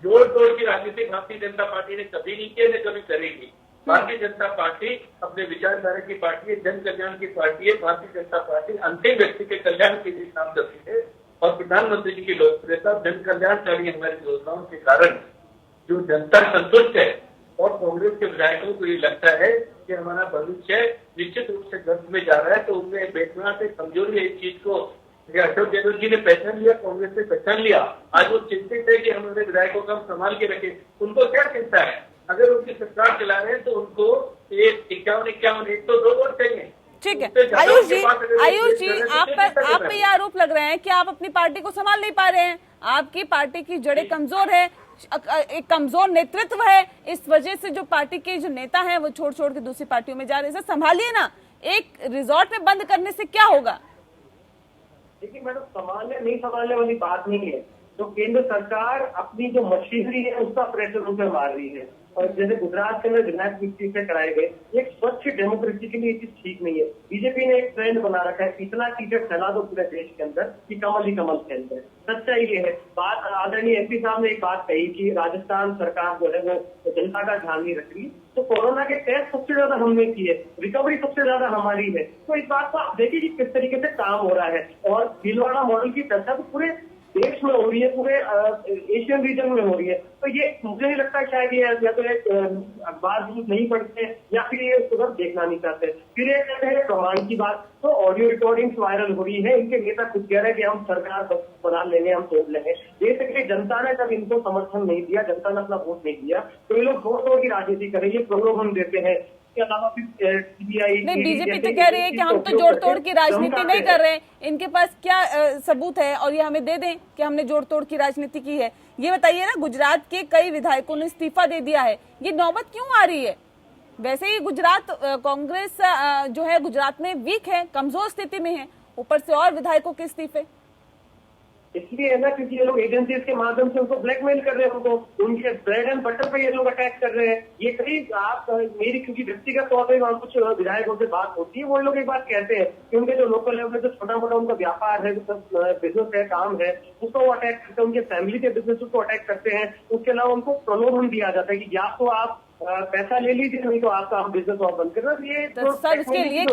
जोड़ तोड़ की राजनीति भारतीय जनता पार्टी ने कभी नहीं की, न कभी करेगी। भारतीय जनता पार्टी अपने विचारधारा की पार्टी है, जन कल्याण की पार्टी है। भारतीय जनता पार्टी अंतिम व्यक्ति के कल्याण के लिए काम करती है और प्रधानमंत्री जी की लोकप्रियता जन कल्याणकारी हमारी योजनाओं के कारण जो जनता संतुष्ट है और कांग्रेस के विधायकों को ये लगता है कि हमारा भविष्य निश्चित रूप से गर्त में जा रहा है, तो उनमें बेटना से कमजोरी है। इस चीज को अशोक गहलोत जी ने पहचान लिया, कांग्रेस ने पहचान लिया। आज वो चिंतित है कि हमारे विधायकों का हम संभाल के रखें। उनको क्या चिंता है? अगर उनकी सरकार चला रहे हैं तो उनको 51 एक तो 2 वोट चाहिए। ठीक है आयुष जी, आप पे ये आरोप लग रहे हैं कि आप अपनी पार्टी को संभाल नहीं पा रहे हैं। आपकी पार्टी की जड़ें कमजोर है, एक कमजोर नेतृत्व है, इस वजह से जो पार्टी के जो नेता हैं वो छोड़ छोड़ के दूसरी पार्टियों में जा रहे हैं। संभालिए ना, एक रिजॉर्ट में बंद करने से क्या होगा? देखिए मैडम, संभालने नहीं संभालने वाली बात नहीं है। तो केंद्र सरकार अपनी जो मशीनरी है उसका प्रेशर उन पर मार रही है। और जैसे गुजरात के अंदर विधायक नियुक्ति कराए गए, एक स्वच्छ डेमोक्रेसी के लिए ये चीज ठीक नहीं है। बीजेपी ने एक ट्रेंड बना रखा है, इतना टिकट फैला दो पूरे देश के अंदर कि कमल ही कमल फैलते हैं। सच्चाई ये है। बात आदरणीय एमपी साहब ने एक बात कही कि राजस्थान सरकार जो है वो जनता का ध्यान नहीं रख रही। तो कोरोना के टेस्ट सबसे ज्यादा हमने किए, रिकवरी सबसे ज्यादा हमारी है। तो इस बात को आप देखिए कि किस तरीके से काम हो रहा है। और भीलवाड़ा मॉडल की चर्चा तो पूरे देश में हो रही है, पूरे एशियन रीजन में हो रही है। तो ये मुझे नहीं लगता शायद ये या तो एक अखबार नहीं पढ़ते या फिर ये उसको देखना नहीं चाहते। फिर ये कहते हैं प्रमाण की बात, तो ऑडियो रिकॉर्डिंग्स वायरल हो रही है। इनके नेता खुद कह रहे हैं कि हम सरकार बना लेंगे, हम तोड़ लेंगे। बेसिकली जनता ने जब इनको समर्थन नहीं दिया, जनता ने अपना वोट नहीं दिया, तो ये लोग जोर की राजनीति करेंगे, प्रलोभन देते हैं। इसके अलावा फिर सीबीआई नहीं, बीजेपी तो कह रही है कि हम तो जोड़ तोड़ की राजनीति नहीं कर रहे हैं। इनके पास क्या सबूत है और ये हमें दे दें कि हमने जोड़ तोड़ की राजनीति की है। ये बताइए ना, गुजरात के कई विधायकों ने इस्तीफा दे दिया है, ये नौबत क्यों आ रही है? वैसे ही गुजरात कांग्रेस जो है गुजरात में वीक है, कमजोर स्थिति में है, ऊपर से और विधायकों के इस्तीफे। इसलिए है ना, क्योंकि ये लोग एजेंसीज के माध्यम से उनको ब्लैकमेल कर रहे हैं, उनको उनके ब्रेड एंड बटर पे ये लोग अटैक कर रहे हैं। ये कहीं आप मेरी क्योंकि व्यक्तिगत तौर पर वहाँ कुछ विधायकों से बात होती है, वो लोग एक बात कहते हैं कि उनके जो लोकल लेवल में जो छोटा मोटा उनका व्यापार है, बिजनेस है, काम है, उसको वो अटैक करते हैं, उनके फैमिली के बिजनेस को अटैक करते हैं। उसके अलावा उनको प्रलोभन दिया जाता है कि या तो आप पैसा ले लीजिए, नहीं तो आपका हम बिजनेस और बंद करना। ये तो सर उसके लिए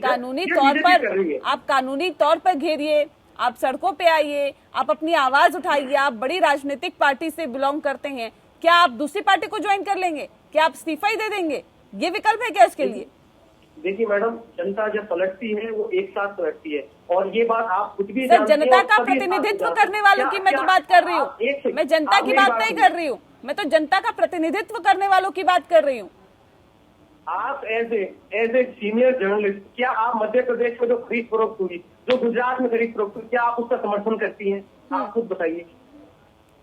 कानूनी तौर पर आप कानूनी तौर पर घेरिए, आप सड़कों पे आइए, आप अपनी आवाज उठाइए। आप बड़ी राजनीतिक पार्टी से बिलोंग करते हैं, क्या आप दूसरी पार्टी को ज्वाइन कर लेंगे? क्या आप इस्तीफा ही दे देंगे? ये विकल्प है क्या इसके लिए? देखिए मैडम, जनता जब पलटती है वो एक साथ पलटती है, और ये बात आप कुछ भी सर जनता का प्रतिनिधित्व करने वालों की मैं तो बात कर रही हूँ, मैं जनता की बात नहीं कर रही हूँ, मैं तो जनता का प्रतिनिधित्व करने वालों की बात कर रही हूँ। आप एज ए सीनियर जर्नलिस्ट, क्या आप मध्य प्रदेश में जो खरीद फरोख्त हुई, जो गुजरात में खरीद फरोख्त हुई, क्या आप उसका समर्थन करती हैं? आप खुद बताइए।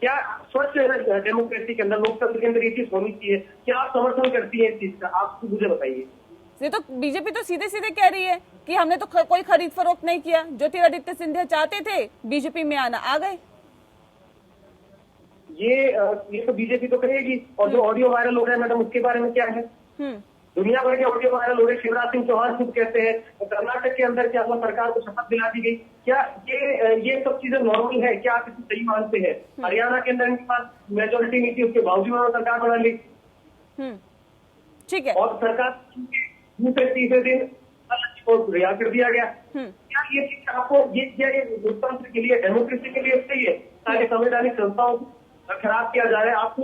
क्या स्वच्छ डेमोक्रेसी के अंदर, लोकतंत्र के अंदर ये चीज होनी चाहिए? क्या आप समर्थन करती है इस चीज का? आप मुझे बताइए। ये तो बीजेपी तो सीधे सीधे कह रही है कि हमने तो कोई खरीद फरोख्त नहीं किया। ज्योतिरादित्य सिंधिया चाहते थे बीजेपी में आना, आ गए। ये तो बीजेपी तो करेगी। और जो ऑडियो वायरल हो रहा है मैडम, उसके बारे में क्या है? दुनिया भर के ऑडियो वायरल हो रहे। शिवराज सिंह चौहान खुद कहते हैं कर्नाटक के अंदर क्या हुआ, सरकार को शपथ दिला दी गई। क्या ये सब चीजें नॉर्मल है? क्या आप इसे सही मानते हैं? हरियाणा के अंदर इनके पास मेजोरिटी नहीं थी, उसके बावजूद उन्होंने सरकार बना ली। ठीक है। और सरकार दूसरे तीसरे दिन रिहा कर दिया गया। क्या ये चीज आपको ये लोकतंत्र के लिए, डेमोक्रेसी के लिए सही है? ताकि संवैधानिक संस्थाओं खराब किया जा रहा है। आप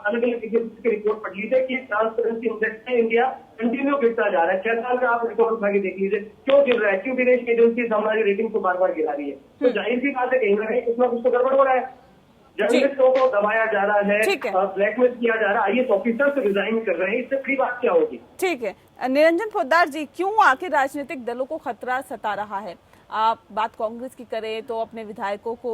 अलग अलग एजेंसी की रिपोर्ट पढ़ लीजिए कि ट्रांसपेरेंसी इंडेक्स में इंडिया कंटिन्यू गिरता जा रहा है। 6 साल का आप रिकॉर्ड उठा के देख लीजिए, क्यों गिर रहा है? क्यों विदेश की एजेंसी हमारी रेटिंग को बार बार गिरा रही है? तो जाहिर सी बात है कहीं ना कहीं कुछ ना कुछ तो गड़बड़ हो रहा है। जर्नलिस्टों को दबाया जा रहा है, ब्लैकमेल किया जा रहा है, आईएएस ऑफिसर रिजाइन कर रहे हैं। इससे बड़ी बात क्या होगी? ठीक है, निरंजन पोद्दार जी, क्यों आखिर राजनीतिक दलों को खतरा सता रहा है? आप बात कांग्रेस की करें तो अपने विधायकों को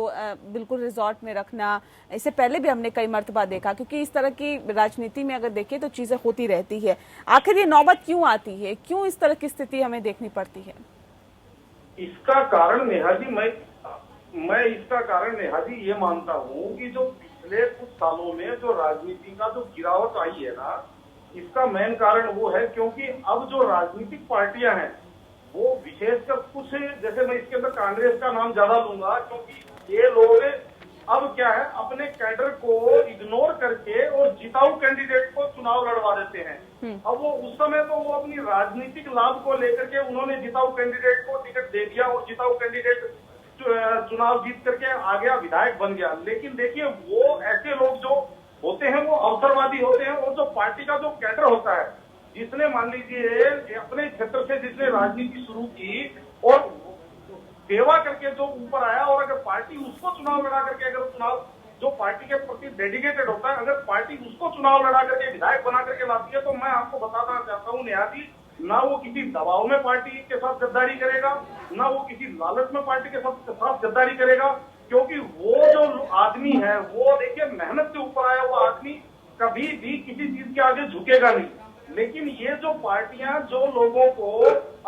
बिल्कुल रिजॉर्ट में रखना, इससे पहले भी हमने कई मर्तबा देखा, क्योंकि इस तरह की राजनीति में अगर देखें तो चीजें होती रहती है। आखिर ये नौबत क्यों आती है? क्यों इस तरह की स्थिति हमें देखनी पड़ती है? इसका कारण नेहा जी, मैं इसका कारण नेहा जी ये मानता हूँ कि जो पिछले कुछ सालों में जो राजनीति का जो गिरावट आई है ना, इसका मेन कारण वो है क्योंकि अब जो राजनीतिक पार्टियां हैं वो विशेषकर कुछ, जैसे मैं इसके अंदर कांग्रेस का नाम ज्यादा लूंगा, क्योंकि ये लोग अब क्या है अपने कैडर को इग्नोर करके और जिताऊ कैंडिडेट को चुनाव लड़वा देते हैं। अब वो उस समय तो वो अपनी राजनीतिक लाभ को लेकर के उन्होंने जिताऊ कैंडिडेट को टिकट दे दिया और जिताऊ कैंडिडेट चुनाव जीत करके आ गया, विधायक बन गया। लेकिन देखिए वो ऐसे लोग जो होते हैं वो अवसरवादी होते हैं, और जो पार्टी का जो कैडर होता है, जिसने मान लीजिए अपने क्षेत्र से जिसने राजनीति शुरू की और सेवा करके जो ऊपर आया, और अगर पार्टी उसको चुनाव लड़ा करके, अगर चुनाव जो पार्टी के प्रति डेडिकेटेड होता है, अगर पार्टी उसको चुनाव लड़ा करके विधायक बना करके लाती है, तो मैं आपको बताना चाहता हूँ नेहा जी, ना वो किसी दबाव में पार्टी के साथ गद्दारी करेगा, ना वो किसी लालच में पार्टी के साथ गद्दारी करेगा, क्योंकि वो जो आदमी है वो देखिए मेहनत से ऊपर आया हुआ आदमी कभी भी किसी चीज के आगे झुकेगा नहीं। लेकिन ये जो पार्टियां जो लोगों को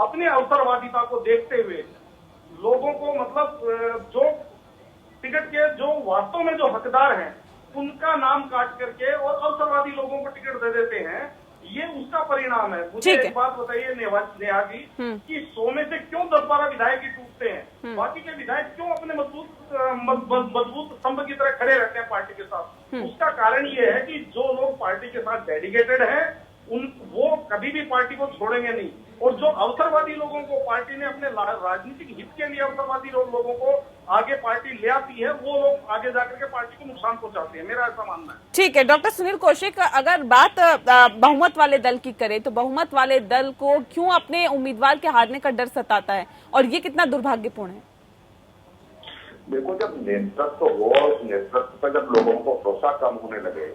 अपने अवसरवादिता को देखते हुए लोगों को मतलब जो टिकट के जो वास्तव में जो हकदार हैं उनका नाम काट करके और अवसरवादी लोगों को टिकट दे देते हैं, ये उसका परिणाम है। मुझे एक बात बताइए नेहा जी कि 100 में से क्यों 10-12 विधायक ही टूटते हैं, बाकी के विधायक क्यों अपने मजबूत स्तंभ की तरह खड़े रहते हैं पार्टी के साथ? उसका कारण ये है कि जो लोग पार्टी के साथ डेडिकेटेड हैं वो कभी भी पार्टी को छोड़ेंगे नहीं, और जो अवसरवादी लोगों को पार्टी ने अपने राजनीतिक हित के लिए अवसरवादी लोगों को आगे पार्टी ले आती है, वो लोग आगे जाकर के पार्टी को नुकसान पहुंचाते हैं, मेरा ऐसा मानना है। ठीक है डॉक्टर सुनील कौशिक, अगर बात बहुमत वाले दल की करें तो बहुमत वाले दल को क्यों अपने उम्मीदवार के हारने का डर सताता है, और ये कितना दुर्भाग्यपूर्ण है? देखो, जब नेतृत्व हो, उस नेतृत्व पर जब लोगों को भरोसा कम होने लगे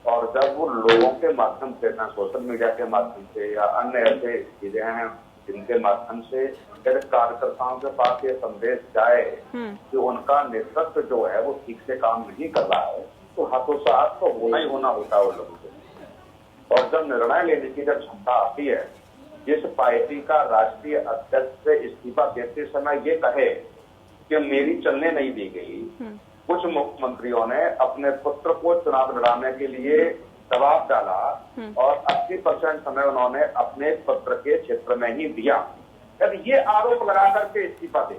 और जब वो लोगों के माध्यम से, ना सोशल मीडिया के माध्यम से या अन्य ऐसे चीजें हैं जिनके माध्यम से कार्यकर्ताओं के पास ये संदेश जाए कि उनका नेतृत्व जो है वो ठीक से काम नहीं कर रहा है, तो हतोत्साहित तो होना ही होना होता है वो लोगों को। और जब निर्णय लेने की जब क्षमता आती है, जिस पार्टी का राष्ट्रीय अध्यक्ष से इस्तीफा देते समय ये कहे कि मेरी चलने नहीं दी गई, कुछ मुख्यमंत्रियों ने अपने पुत्र को चुनाव लड़ाने के लिए दबाव डाला और 80% समय उन्होंने अपने पुत्र के क्षेत्र में ही दिया। यदि ये आरोप लगा करके इस्तीफा दे,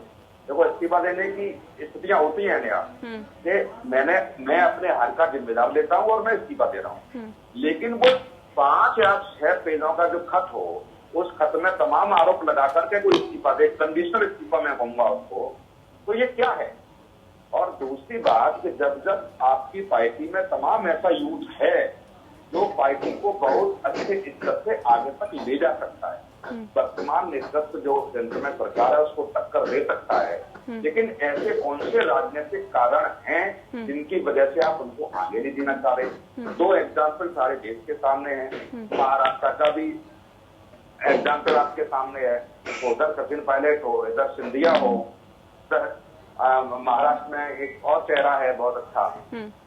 देखो इस्तीफा देने की स्थितियां होती हैं नया कि मैं अपने हार का जिम्मेदार लेता हूं और मैं इस्तीफा दे रहा हूं, लेकिन वो 5 या 6 पेजों का जो खत हो, उस खत में तमाम आरोप लगा करके कोई इस्तीफा दे, कंडीशनल इस्तीफा मैं कहूंगा उसको, तो ये क्या है? और दूसरी बात कि जब जब आपकी पार्टी में तमाम ऐसा यूथ है जो पार्टी को बहुत अच्छे इज्जत से आगे तक ले जा सकता है, वर्तमान नेतृत्व जो केंद्र में सरकार है उसको टक्कर दे सकता है, लेकिन ऐसे कौन से राजनीतिक कारण हैं जिनकी वजह से आप उनको आगे नहीं देना चाह रहे? 2 एग्जाम्पल सारे देश के सामने हैं, महाराष्ट्र का भी एग्जाम्पल आपके सामने है, उधर सचिन पायलट हो, इधर सिंधिया हो, महाराष्ट्र में एक और चेहरा है बहुत अच्छा,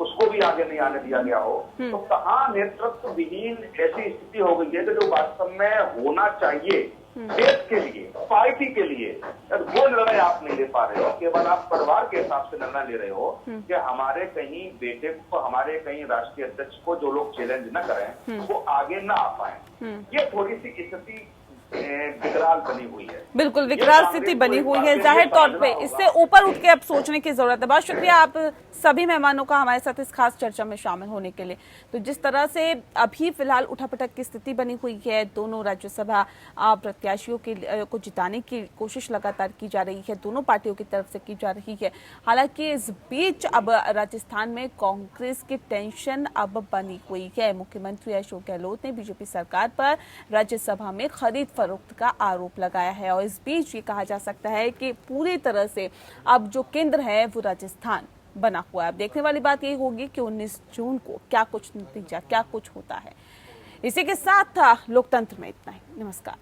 उसको भी आगे नहीं आने दिया गया हो, तो कहाँ नेतृत्व विहीन ऐसी स्थिति हो गई है जो वास्तव में होना चाहिए देश के लिए, पार्टी के लिए, वो निर्णय आप नहीं ले पा रहे हो, केवल आप परिवार के हिसाब से निर्णय ले रहे हो कि हमारे कहीं बेटे को, हमारे कहीं राष्ट्रीय अध्यक्ष को जो लोग चैलेंज न करें वो आगे न आ पाए। ये थोड़ी सी स्थिति विकराल बनी हुई है, बिल्कुल विकराल स्थिति बनी हुई है। जाहिर तौर पे इससे ऊपर उठ के अब सोचने की जरूरत है। बहुत शुक्रिया आप सभी मेहमानों का हमारे साथ इस खास चर्चा में शामिल होने के लिए। तो जिस तरह से अभी फिलहाल उठापटक की स्थिति बनी हुई है, दोनों राज्यसभा प्रत्याशियों को जिताने की कोशिश लगातार की जा रही है, दोनों पार्टियों की तरफ से की जा रही है। हालांकि इस बीच अब राजस्थान में कांग्रेस की टेंशन अब बनी हुई है। मुख्यमंत्री अशोक गहलोत ने बीजेपी सरकार पर राज्यसभा में खरीद फरोख्त का आरोप लगाया है, और इस बीच ये कहा जा सकता है कि पूरी तरह से अब जो केंद्र है वो राजस्थान बना हुआ है। अब देखने वाली बात यही होगी कि 19 जून को क्या कुछ नतीजा, क्या कुछ होता है। इसी के साथ लोकतंत्र में इतना ही। नमस्कार।